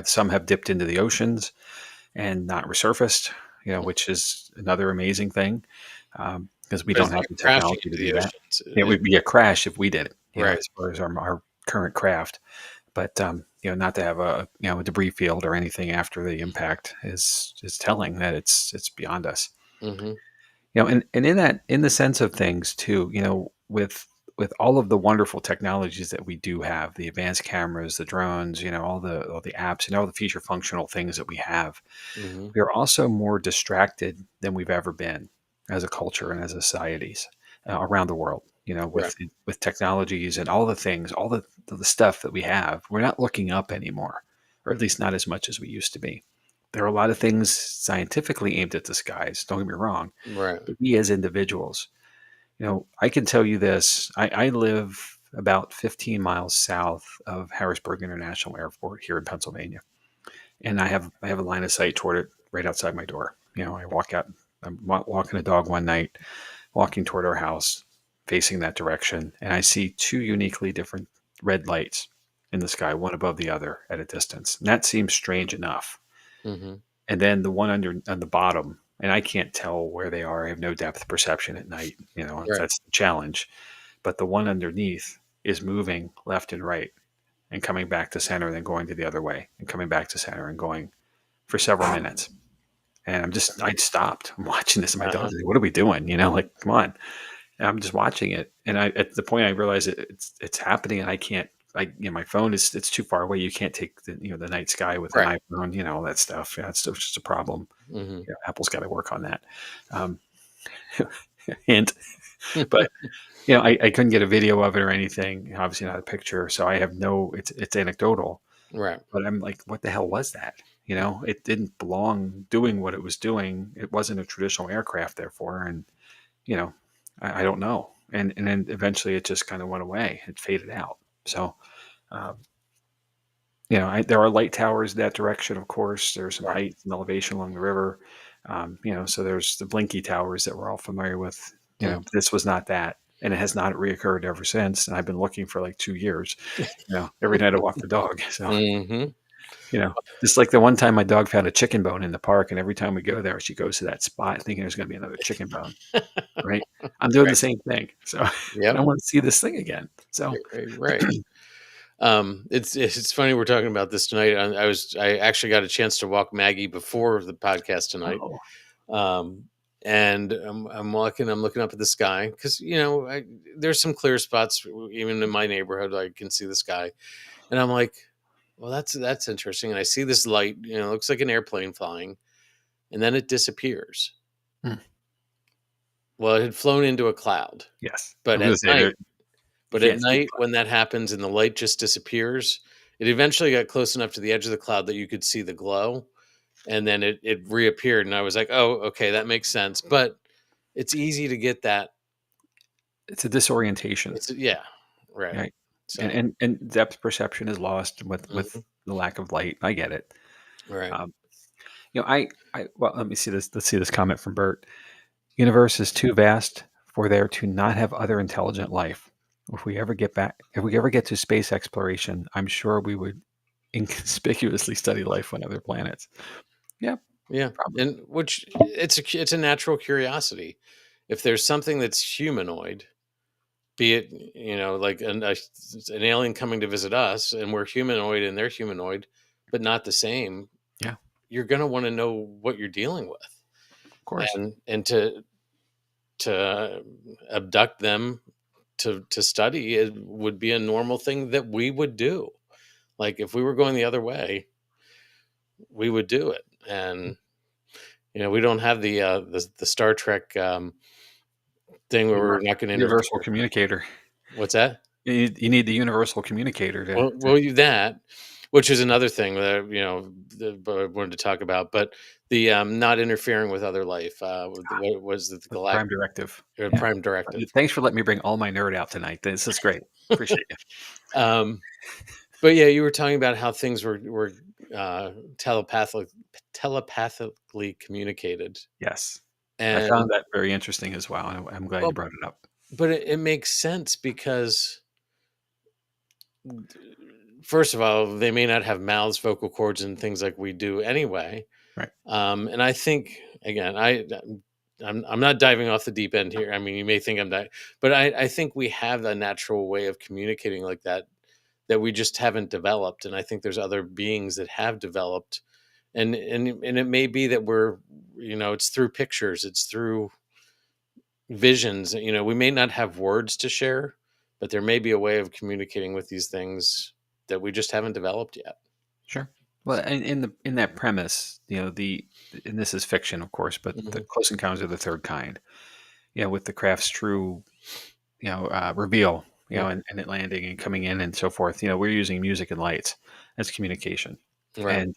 some have dipped into the oceans and not resurfaced, which is another amazing thing, because we But don't it's have like the crashing technology to into do the that. oceans. It would be a crash if we did it, Right. as far as our current craft. But not to have a debris field or anything after the impact is telling that it's beyond us. Hmm. And in the sense of things too, with all of the wonderful technologies that we do have, the advanced cameras, the drones, all the apps, and all the feature functional things that we have, Hmm. we are also more distracted than we've ever been as a culture and as societies around the world. Right. With technologies and all the things, all the stuff that we have, we're not looking up anymore, or at least not as much as we used to be. There are a lot of things scientifically aimed at the skies. Don't get me wrong, Right. but we as individuals, I can tell you this. I live about 15 miles south of Harrisburg International Airport here in Pennsylvania, and I have a line of sight toward it right outside my door. I walk out. I'm walking a dog one night, walking toward our house, facing that direction, and I see two uniquely different red lights in the sky, one above the other at a distance. And that seems strange enough. Hmm. And then the one on the bottom, and I can't tell where they are. I have no depth perception at night. Right. That's the challenge. But the one underneath is moving left and right and coming back to center, then going to the other way and coming back to center and going for several minutes. And I stopped. I'm watching this, and my Uh-huh. dog's like, "What are we doing?" Like, come on. And I'm just watching it, and at the point I realize it's happening, and I can't. My phone it's too far away. You can't take the night sky with an Right. iPhone, all that stuff. Yeah, it's just a problem. Mhm. Yeah, Apple's got to work on that. Um, hint, but I couldn't get a video of it or anything. Obviously, not a picture, so I have no. It's anecdotal, Right. but I'm like, what the hell was that? It didn't belong doing what it was doing. It wasn't a traditional aircraft, therefore, and you know, I don't know. And then eventually it just kind of went away. It faded out. So, um, there are light towers that direction. Of course, there's some Right. height and elevation along the river. So there's the Blinky towers that we're all familiar with. Mm. This was not that, and it has not reoccurred ever since. And I've been looking for like 2 years. Every night I walk the dog. So Mhm. you know, just like the one time my dog found a chicken bone in the park, and every time we go there, she goes to that spot thinking there's going to be another chicken bone. Right? I'm doing the Right. same thing. So I Yep. want to see this thing again. So Right. It's funny we're talking about this tonight. I actually got a chance to walk Maggie before the podcast tonight. oh, Um, and I'm walking, I'm looking up at the sky because there's some clear spots even in my neighborhood. I can see the sky, and I'm like, well, that's interesting. And I see this light. It looks like an airplane flying, and then it disappears. hmm, Well, it had flown into a cloud, yes. I but was going at to say night, there, you can't see the cloud. when that happens and the light just disappears, it eventually got close enough to the edge of the cloud that you could see the glow, and then it reappeared, and I was like, "Oh, okay, that makes sense." But it's easy to get that. It's a disorientation, Yeah, right. right? And, So, and and depth perception is lost with mhm, the lack of light. I get it. right. Um, I well, let me see this. Let's see this comment from Bert. Universe is too vast for there to not have other intelligent life. If we ever get to space exploration, I'm sure we would inconspicuously study life on other planets. Yeah, Yeah, probably. and which it's a natural curiosity. If there's something that's humanoid, be it like an alien coming to visit us, and we're humanoid and they're humanoid, but not the same, Yeah, you're going to want to know what you're dealing with, of course. and to abduct them to study it would be a normal thing that we would do. Like if we were going the other way, we would do it. And we don't have the Star Trek thing where we're not going to Universal interfere. communicator. What's that? You need the universal communicator to Well, that, which is another thing that that I wanted to talk about, but the not interfering with other life. What was it? The with Prime Galactic Directive. Yeah. Prime Directive. Thanks for letting me bring all my nerd out tonight. This is great. Appreciate you. um, but yeah, you were talking about how things were uh, telepathically communicated, Yes. I found and that very interesting as well. And I'm glad you well, brought it up. but it makes sense because first of all, they may not have mouths, vocal cords, and things like we do anyway. Right. And I think again, I'm not diving off the deep end here. I mean, you may think I'm that, but I think we have a natural way of communicating like that we just haven't developed. And I think there's other beings that have developed, and it may be that we're it's through pictures, it's through visions. We may not have words to share, but there may be a way of communicating with these things that we just haven't developed yet. Sure. Well, in that premise, and this is fiction, of course, but the Mhm. Close Encounters of the Third Kind, with the craft's true, reveal, Yeah. and it landing and coming in and so forth. We're using music and lights as communication, Right. and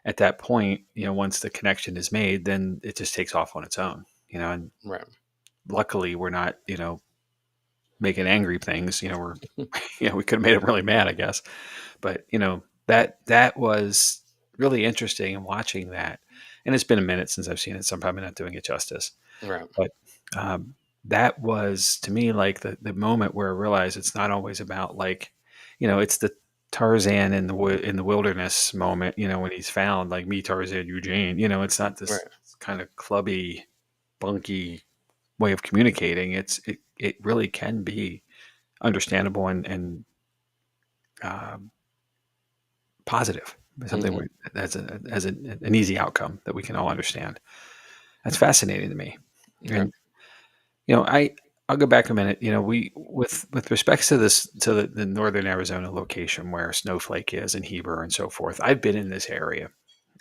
at that point, once the connection is made, then it just takes off on its own. And Right. luckily, we're not, making angry things. We're, we could have made them really mad, I guess. But that was really interesting in watching that. And it's been a minute since I've seen it, so I'm probably not doing it justice. Right. But um, that was to me like the moment where I realized it's not always about like, it's the Tarzan in the wilderness moment. When he's found like me, Tarzan, Eugene. It's not this Right. kind of clubby, bunky way of communicating. It really can be understandable and um, positive. something that's an easy outcome that we can all understand. That's fascinating to me. Yeah. And I'll go back a minute. We with respects to this to the northern Arizona location where Snowflake is and Heber and so forth. I've been in this area,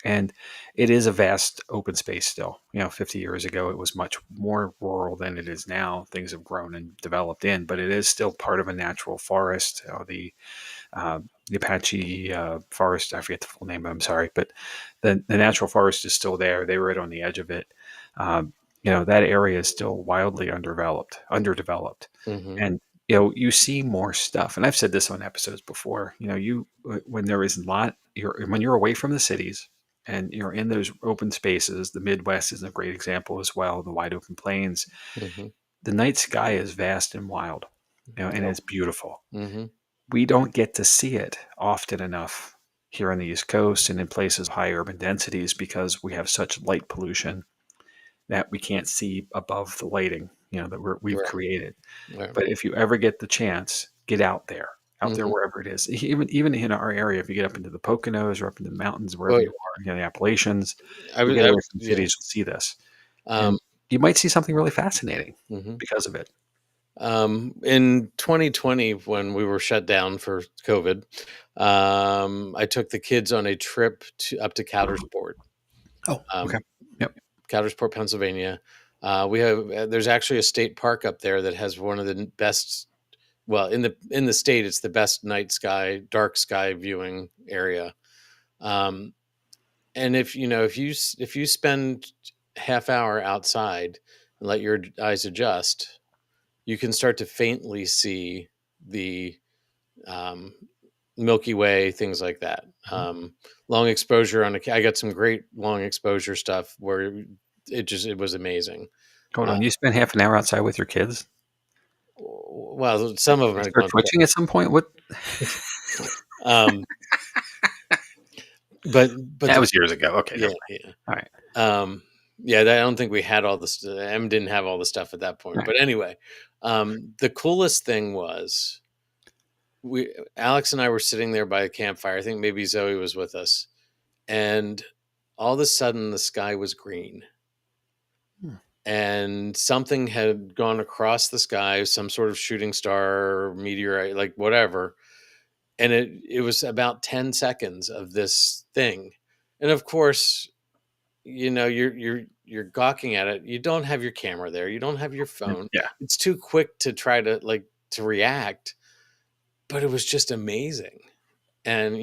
and it is a vast open space still. 50 years ago, it was much more rural than it is now. Things have grown and developed but it is still part of a natural forest. The Apache forest, I forget the full name, I'm sorry, but the natural forest is still there. They were right on the edge of it. That area is still wildly underdeveloped. Hmm. And you see more stuff. And I've said this on episodes before. When there is not, when you're away from the cities and you're in those open spaces, the Midwest is a great example as well. The wide open plains, Hmm. the night sky is vast and wild, and Oh. it's beautiful. Hmm. We don't get to see it often enough here on the East Coast and in places with high urban densities because we have such light pollution that we can't see above the lighting, that we've Right. created. Right. But if you ever get the chance, get out there Hmm. wherever it is. Even in our area, if you get up into the Poconos or up in the mountains, wherever Well, you are, the Appalachians, you get I away was, from yeah. cities, you'll see this, Um, and you might see something really fascinating mhm. because of it. In 2020, when we were shut down for COVID, I took the kids on a trip up to Coudersport, Oh, okay. um, Yep. Coudersport, Pennsylvania. There's actually a state park up there that has one of the best. Well, in the state, it's the best dark sky viewing area. Um, and if you spend half hour outside and let your eyes adjust, you can start to faintly see the um, Milky Way, things like that. Mhm. Long exposure I got some great long exposure stuff where it was amazing. Hold Uh, on, you spent half an hour outside with your kids? well, some of Did them they had start gone. twitching at some point? What? Um, but That the was years ago. Okay, never Yeah, mind. yeah. All right. Yeah, I don't think we had all this. M didn't have all the stuff at that point. Right. But anyway, the coolest thing was we Alex and I were sitting there by a campfire. I think maybe Zoe was with us, and all of a sudden the sky was green, Hmm. and something had gone across the sky, some sort of shooting star, meteorite, like whatever. And it was about 10 seconds of this thing, and of course, you're gawking at it. You don't have your camera there, you don't have your phone. Yeah. It's too quick to try to react, but it was just amazing. And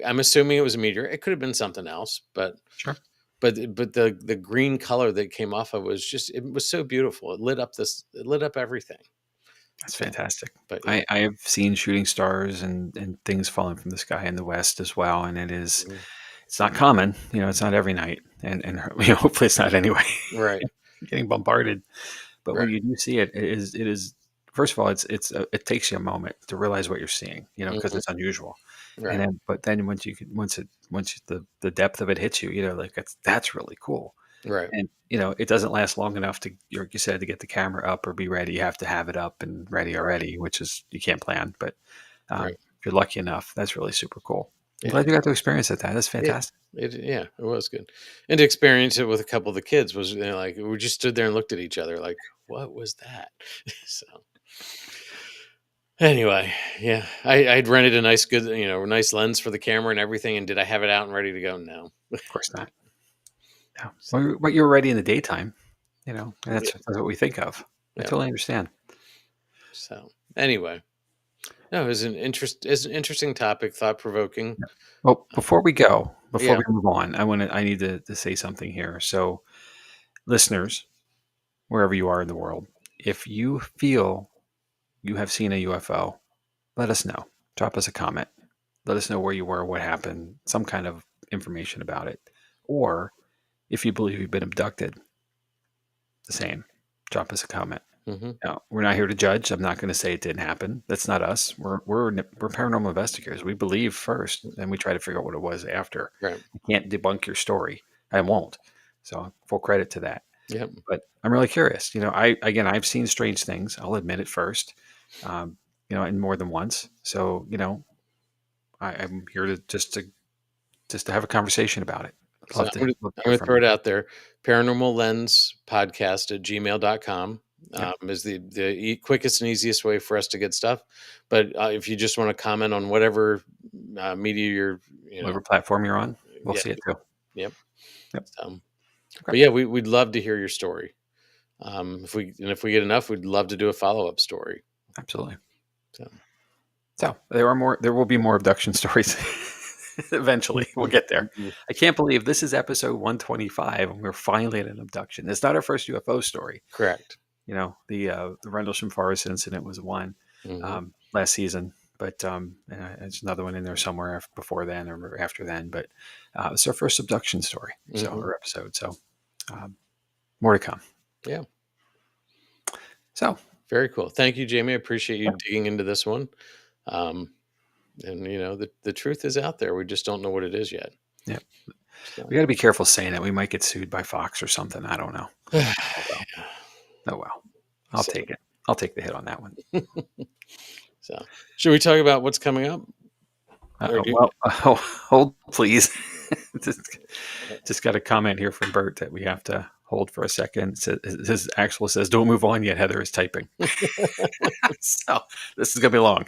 I'm assuming it was a meteor. It could have been something else, but Sure. the green color that came off of it was so beautiful. It lit up everything. That's So, fantastic. but yeah. I have seen shooting stars and things falling from the sky in the west as well, and Mhm. it's not common. It's not every night, and hopefully it's not anyway. Right. Getting bombarded, but when Right. you do see it, it is first of all, it takes you a moment to realize what you're seeing, because Mhm. it's unusual, and Right. then once the depth of it hits you, like that's really cool. Right. And, it doesn't last long enough like you said, to get the camera up or be ready. You have to have it up and ready Right. already, which is, you can't plan. But Right. if you're lucky enough, that's really super cool. I'm Yeah. glad you got to experience it. That's Yeah. fantastic. It was good. And to experience it with a couple of the kids was, like, we just stood there and looked at each other like, what was that? So anyway, yeah, I'd rented a nice lens for the camera and everything. And did I have it out and ready to go? No. Of course not. No. So, Well, but you're ready in the daytime, and yeah. that's what we think of. I Yeah. totally understand. So anyway, no, it's an interesting topic, thought provoking. Yeah. Well, before Yeah. we move on, I need to say something here. So, listeners, wherever you are in the world, if you feel you have seen a UFO, let us know. Drop us a comment. Let us know where you were, what happened, some kind of information about it. Or if you believe you've been abducted, the same. Drop us a comment. Hmm. Now, we're not here to judge. I'm not going to say it didn't happen. That's not us. We're paranormal investigators. We believe first, and we try to figure out what it was after. Right. I can't debunk your story. I won't. So full credit to that. Yep. But I'm really curious. I've seen strange things. I'll admit it first. And more than once. So I'm here to just to have a conversation about it. So Love to I'm love to hear going to from throw you. it out there. Paranormal Lens Podcast at gmail.com Yep. is the quickest and easiest way for us to get stuff. But if you just want to comment on whatever media you're, Whatever platform you're on, we'll yeah, see it too. yep. Yep. Okay. But yeah, we'd love to hear your story. If we get enough, we'd love to do a follow-up story. Absolutely. So There will be more abduction stories. Eventually, we'll get there. I can't believe this is episode 125, and we're finally at an abduction. It's not our first UFO story. Correct. The Rendlesham Forest incident was one last season, but there's another one in there somewhere before then or after then. But it's our first abduction story, or episode. So more to come. Yeah. So very cool. Thank you, Jamie. I appreciate you digging into this one. And the truth is out there. We just don't know what it is yet. Yeah. So. We got to be careful saying it. We might get sued by Fox or something. I don't know. Oh well. I'll take it. I'll take the hit on that one. So, should we talk about what's coming up? Hold please. just got a comment here from Bert that we have to hold for a second. His actual says, "Don't move on yet. Heather is typing." So this is gonna be long.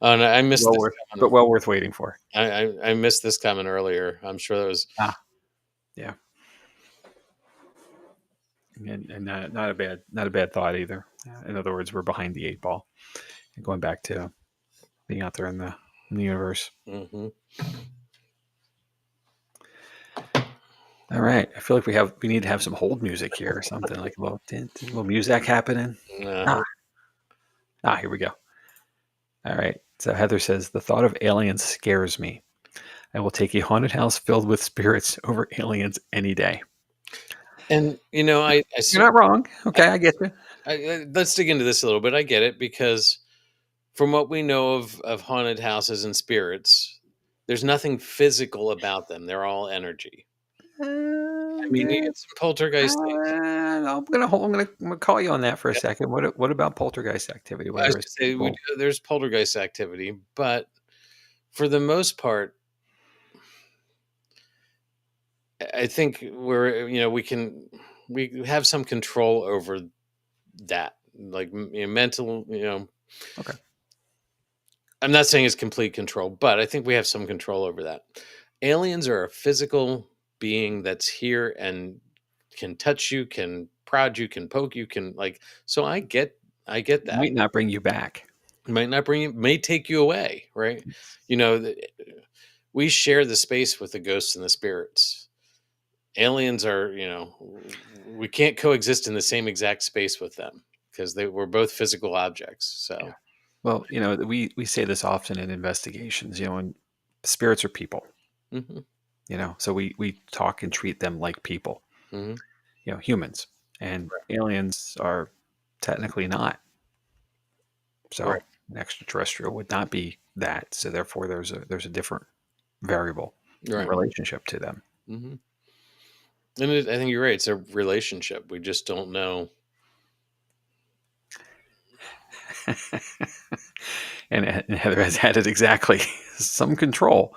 Oh, no, I missed this but well worth waiting for. I missed this comment earlier. I'm sure that was yeah, and not a bad thought either. In other words, we're behind the 8 ball, and going back to being out there in the universe. All right, I feel like we need to have some hold music here or something, like a little music happening. Here we go. All right. So Heather says, the thought of aliens scares me. I will take a haunted house filled with spirits over aliens any day. And, you're not wrong. Okay, I get you. Let's dig into this a little bit. I get it, because from what we know of haunted houses and spirits, there's nothing physical about them. They're all energy. I mean, it's poltergeist things. I'm gonna call you on that for a second. What about poltergeist activity? I was going to say there's poltergeist activity, but for the most part, I think we have some control over that, like mental. Okay. I'm not saying it's complete control, but I think we have some control over that. Aliens are a physical being that's here and can touch you, can prod you, can poke you, so I get that. Might not bring you back. May take you away, right? We share the space with the ghosts and the spirits. Aliens are, we can't coexist in the same exact space with them because we're both physical objects. So, yeah. Well, we say this often in investigations, and spirits are people, so we talk and treat them like people, humans, and aliens are technically not. So an extraterrestrial would not be that. So therefore there's a different variable relationship to them. And I think you're right. It's a relationship. We just don't know. and Heather has added exactly some control.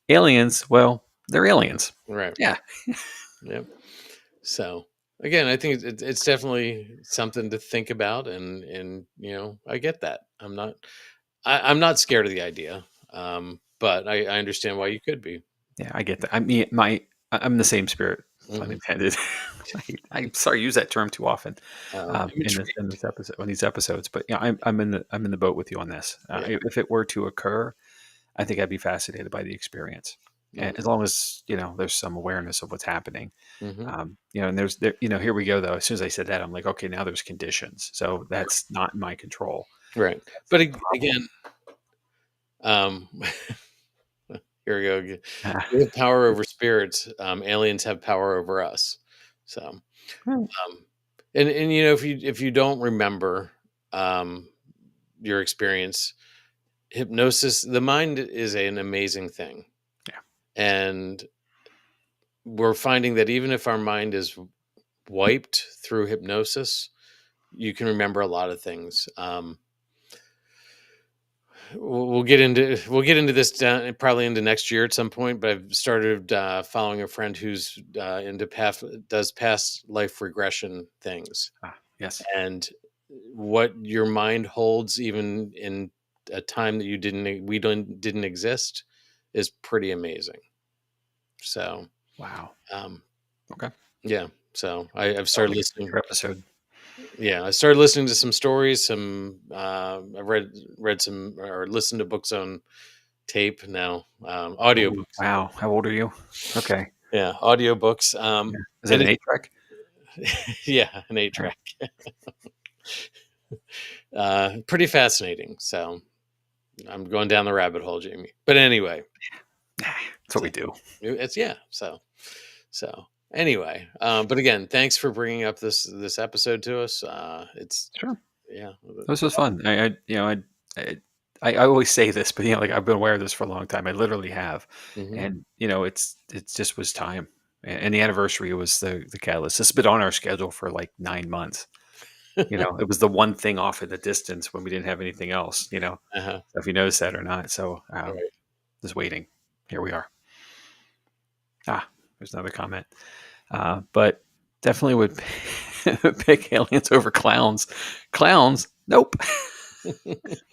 Aliens, well, they're aliens. Right. Yeah. Yep. So again, I think it's definitely something to think about, and I get that. I'm not scared of the idea, but I understand why you could be. Yeah, I get that. I'm the same spirit, unintended. I'm sorry, I use that term too often in this episode, on these episodes. But yeah, I'm in the boat with you on this. If it were to occur, I think I'd be fascinated by the experience. And as long as there's some awareness of what's happening, and here we go though. As soon as I said that, I'm like, okay, now there's conditions, so that's not in my control, right? But again, here we go again. We have power over spirits. Aliens have power over us. So, and if you don't remember your experience, hypnosis, the mind is an amazing thing. And we're finding that even if our mind is wiped through hypnosis, you can remember a lot of things. we'll get into this probably into next year at some point. But I've started following a friend who's does past life regression things, Yes. and what your mind holds even in a time that didn't exist is pretty amazing. So Wow. um, Okay. yeah, so I've That'll started make a listening. future episode. Yeah, I started listening to some stories. I've read some or listened to books on tape now, Oh, audiobooks. wow. How old are you? Okay. Yeah, audiobooks. Yeah. Is it And an it's 8-track? yeah, an 8-track. Pretty fascinating. So I'm going down the rabbit hole, Jamie. But anyway, That's what we do. it's yeah. So anyway, but again, thanks for bringing up this episode to us. It's Sure. yeah, This was fun. I I always say this, but like I've been aware of this for a long time. I literally have, hmm and it just was time, and the anniversary was the catalyst. It's been on our schedule for like 9 months. It was the one thing off in the distance when we didn't have anything else. uh-huh. If you noticed that or not. So Right. just waiting. Here we are. There's another comment. But definitely would pick aliens over clowns. Clowns? Nope.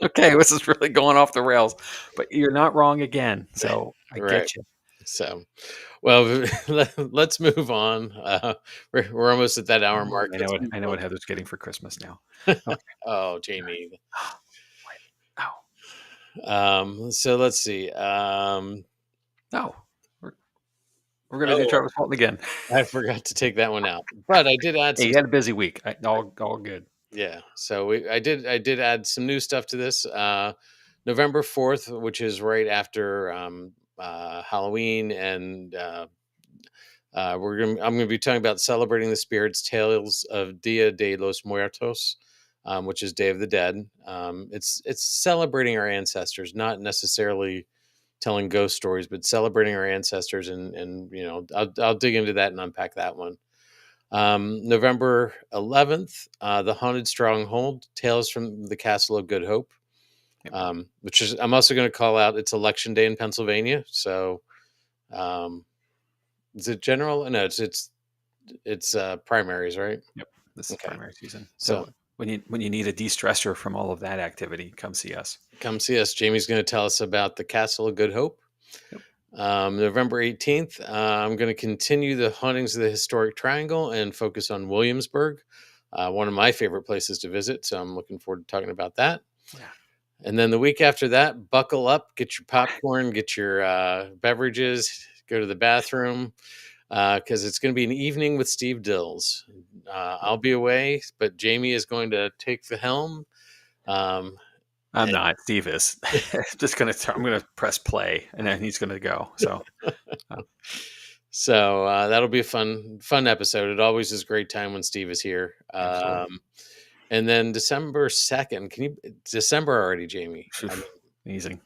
Okay, this is really going off the rails, but you're not wrong again. So I Right. get you. So, well, let's move on. We're almost at that hour Oh, mark. I know Let's what move I know what Heather's getting for Christmas now. on. Okay. Oh, Jamie. Wait. Oh So let's see. no, we're gonna do Oh, Travis Walton again. I forgot to take that one out, but I did add Hey, some. you had a busy week. All good. Yeah, so I did add some new stuff to this. November 4th, which is right after Halloween, and I'm gonna be talking about celebrating the spirits, tales of Dia de los Muertos, which is Day of the Dead. It's celebrating our ancestors, not necessarily telling ghost stories, but celebrating our ancestors, and I'll dig into that and unpack that one. November 11th, The Haunted Stronghold, Tales from the Castle of Good Hope, Yep. which is, I'm also going to call out, it's election day in Pennsylvania. So, um, is it general? No, it's primaries, right? Yep. This is Okay. primary season. So So when you need a de-stressor from all of that activity, come see us. come see us. Jamie's going to tell us about the Castle of Good Hope. Yep. November 18th, I'm going to continue the hauntings of the historic triangle and focus on Williamsburg, one of my favorite places to visit. So I'm looking forward to talking about that. Yeah. And then the week after that, buckle up, get your popcorn, get your beverages, go to the bathroom, because it's going to be an evening with Steve Dills. I'll be away, but Jamie is going to take the helm. Um, I'm not. Steve is. I'm gonna press play, and then he's gonna go. So So that'll be a fun episode. It always is a great time when Steve is here. absolutely. And then December 2nd, December already, Jamie? I mean, Amazing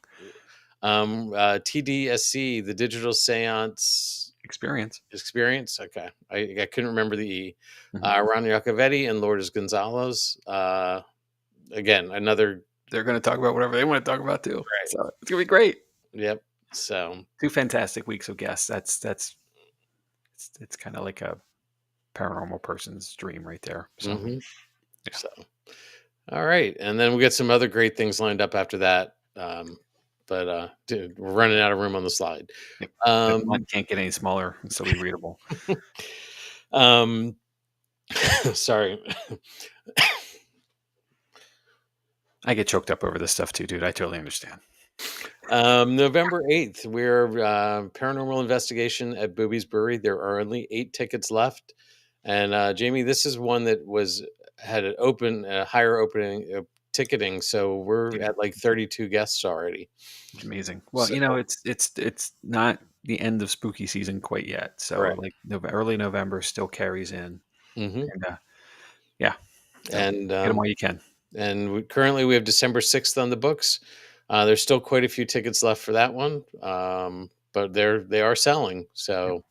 TDSC, the Digital Seance experience. Experience. Okay, I couldn't remember the E. Mhm. Ron Iacovetti and Lourdes Gonzalez. Again, another. They're gonna talk about whatever they want to talk about too. Right. So it's gonna be great. Yep. So 2 fantastic weeks of guests. It's kind of like a paranormal person's dream right there. So mhm. yeah. So all right, and then we get some other great things lined up after that. But dude, we're running out of room on the slide. Yep. The Um, font can't get any smaller and still be readable. um, sorry. I get choked up over this stuff too, dude. I totally understand. November 8th, we're paranormal investigation at Booby's Brewery. There are only 8 tickets left. And Jamie, this is one that had a higher opening ticketing. So we're Yeah, at like 32 guests already. it's amazing. Well, So, it's not the end of spooky season quite yet. So right. like early November still carries in, hmm and yeah. So And get them while you can. currently we have December 6th on the books. There's still quite a few tickets left for that one, but they are selling. Yep. So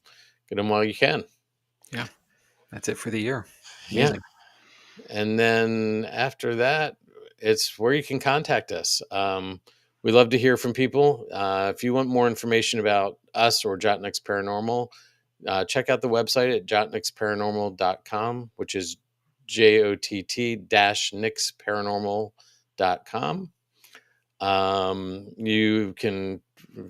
get them while you can. Yeah, that's it for the year. Yeah. Amazing. And then after that, it's where you can contact us. We love to hear from people. If you want more information about us or Jotnex Paranormal, check out the website at jotnixparanormal.com, which is JOTT-nixparanormal.com. You can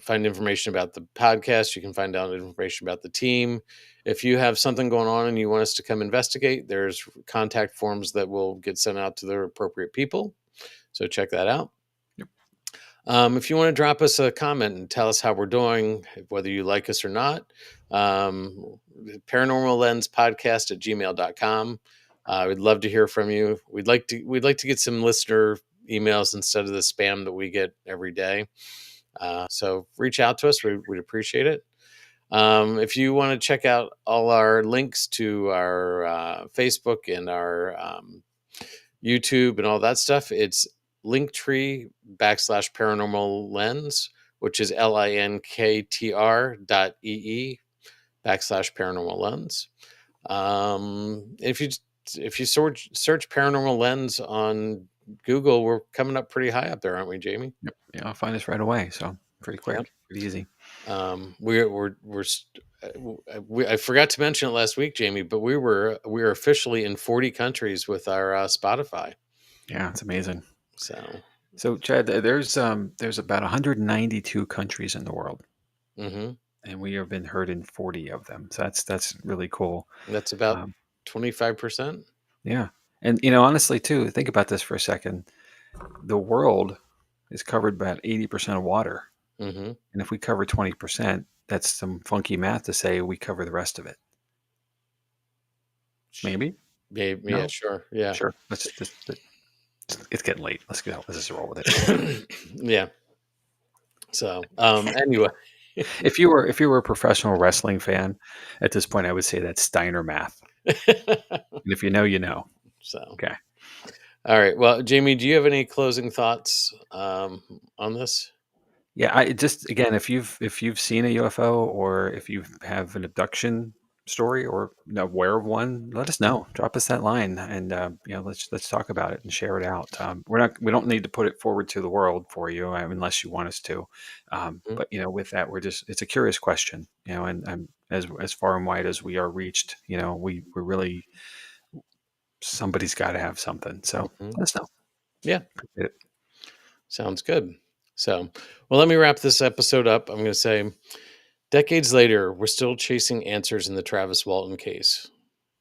find information about the podcast. You can find out information about the team. If you have something going on and you want us to come investigate, there's contact forms that will get sent out to the appropriate people. So check that out. Yep. If you want to drop us a comment and tell us how we're doing, whether you like us or not, Paranormal Lens Podcast at gmail.com. We'd love to hear from you. We'd like to get some listener emails instead of the spam that we get every day. So reach out to us. We'd appreciate it. If you want to check out all our links to our Facebook and our YouTube and all that stuff, it's Linktree/Paranormal Lens, which is linktr.ee/Paranormal Lens. If you search Paranormal Lens on Google, we're coming up pretty high up there, aren't we, Jamie? Yep. Yeah, I'll find us right away. So pretty quick, Yep. pretty easy. I forgot to mention it last week, Jamie, but we're officially in 40 countries with our Spotify. Yeah, it's amazing. So Chad, there's about 192 countries in the world, mm-hmm. and we have been heard in 40 of them. So that's really cool. That's about 25%. Yeah, and honestly, too, think about this for a second. The world is covered by 80% of water, Mm-hmm. and if we cover 20%, that's some funky math to say we cover the rest of it. Maybe? Yeah, No? sure. Yeah. Sure. It's getting late. Let's just roll with it. Yeah. So, anyway, if you were a professional wrestling fan at this point, I would say that's Steiner math. And if you know, you know. So, okay. All right. Well, Jamie, do you have any closing thoughts on this? Yeah, I just again, if you've seen a UFO or if you have an abduction story or aware of one, let us know. Drop us that line, and let's talk about it and share it out. We don't need to put it forward to the world for you unless you want us to. But with that, it's a curious question, and as far and wide as we are reached, we're really somebody's got to have something. So let us know. Yeah, appreciate it. Sounds good. So, well, let me wrap this episode up. I'm going to say, decades later, we're still chasing answers in the Travis Walton case.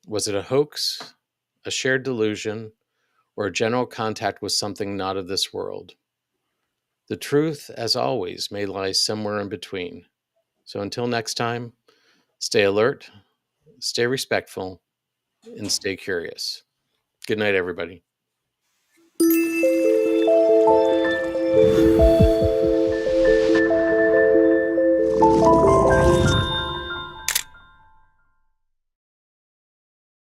Was it a hoax, a shared delusion, or a general contact with something not of this world? The truth, as always, may lie somewhere in between. So until next time, stay alert, stay respectful, and stay curious. Good night, everybody.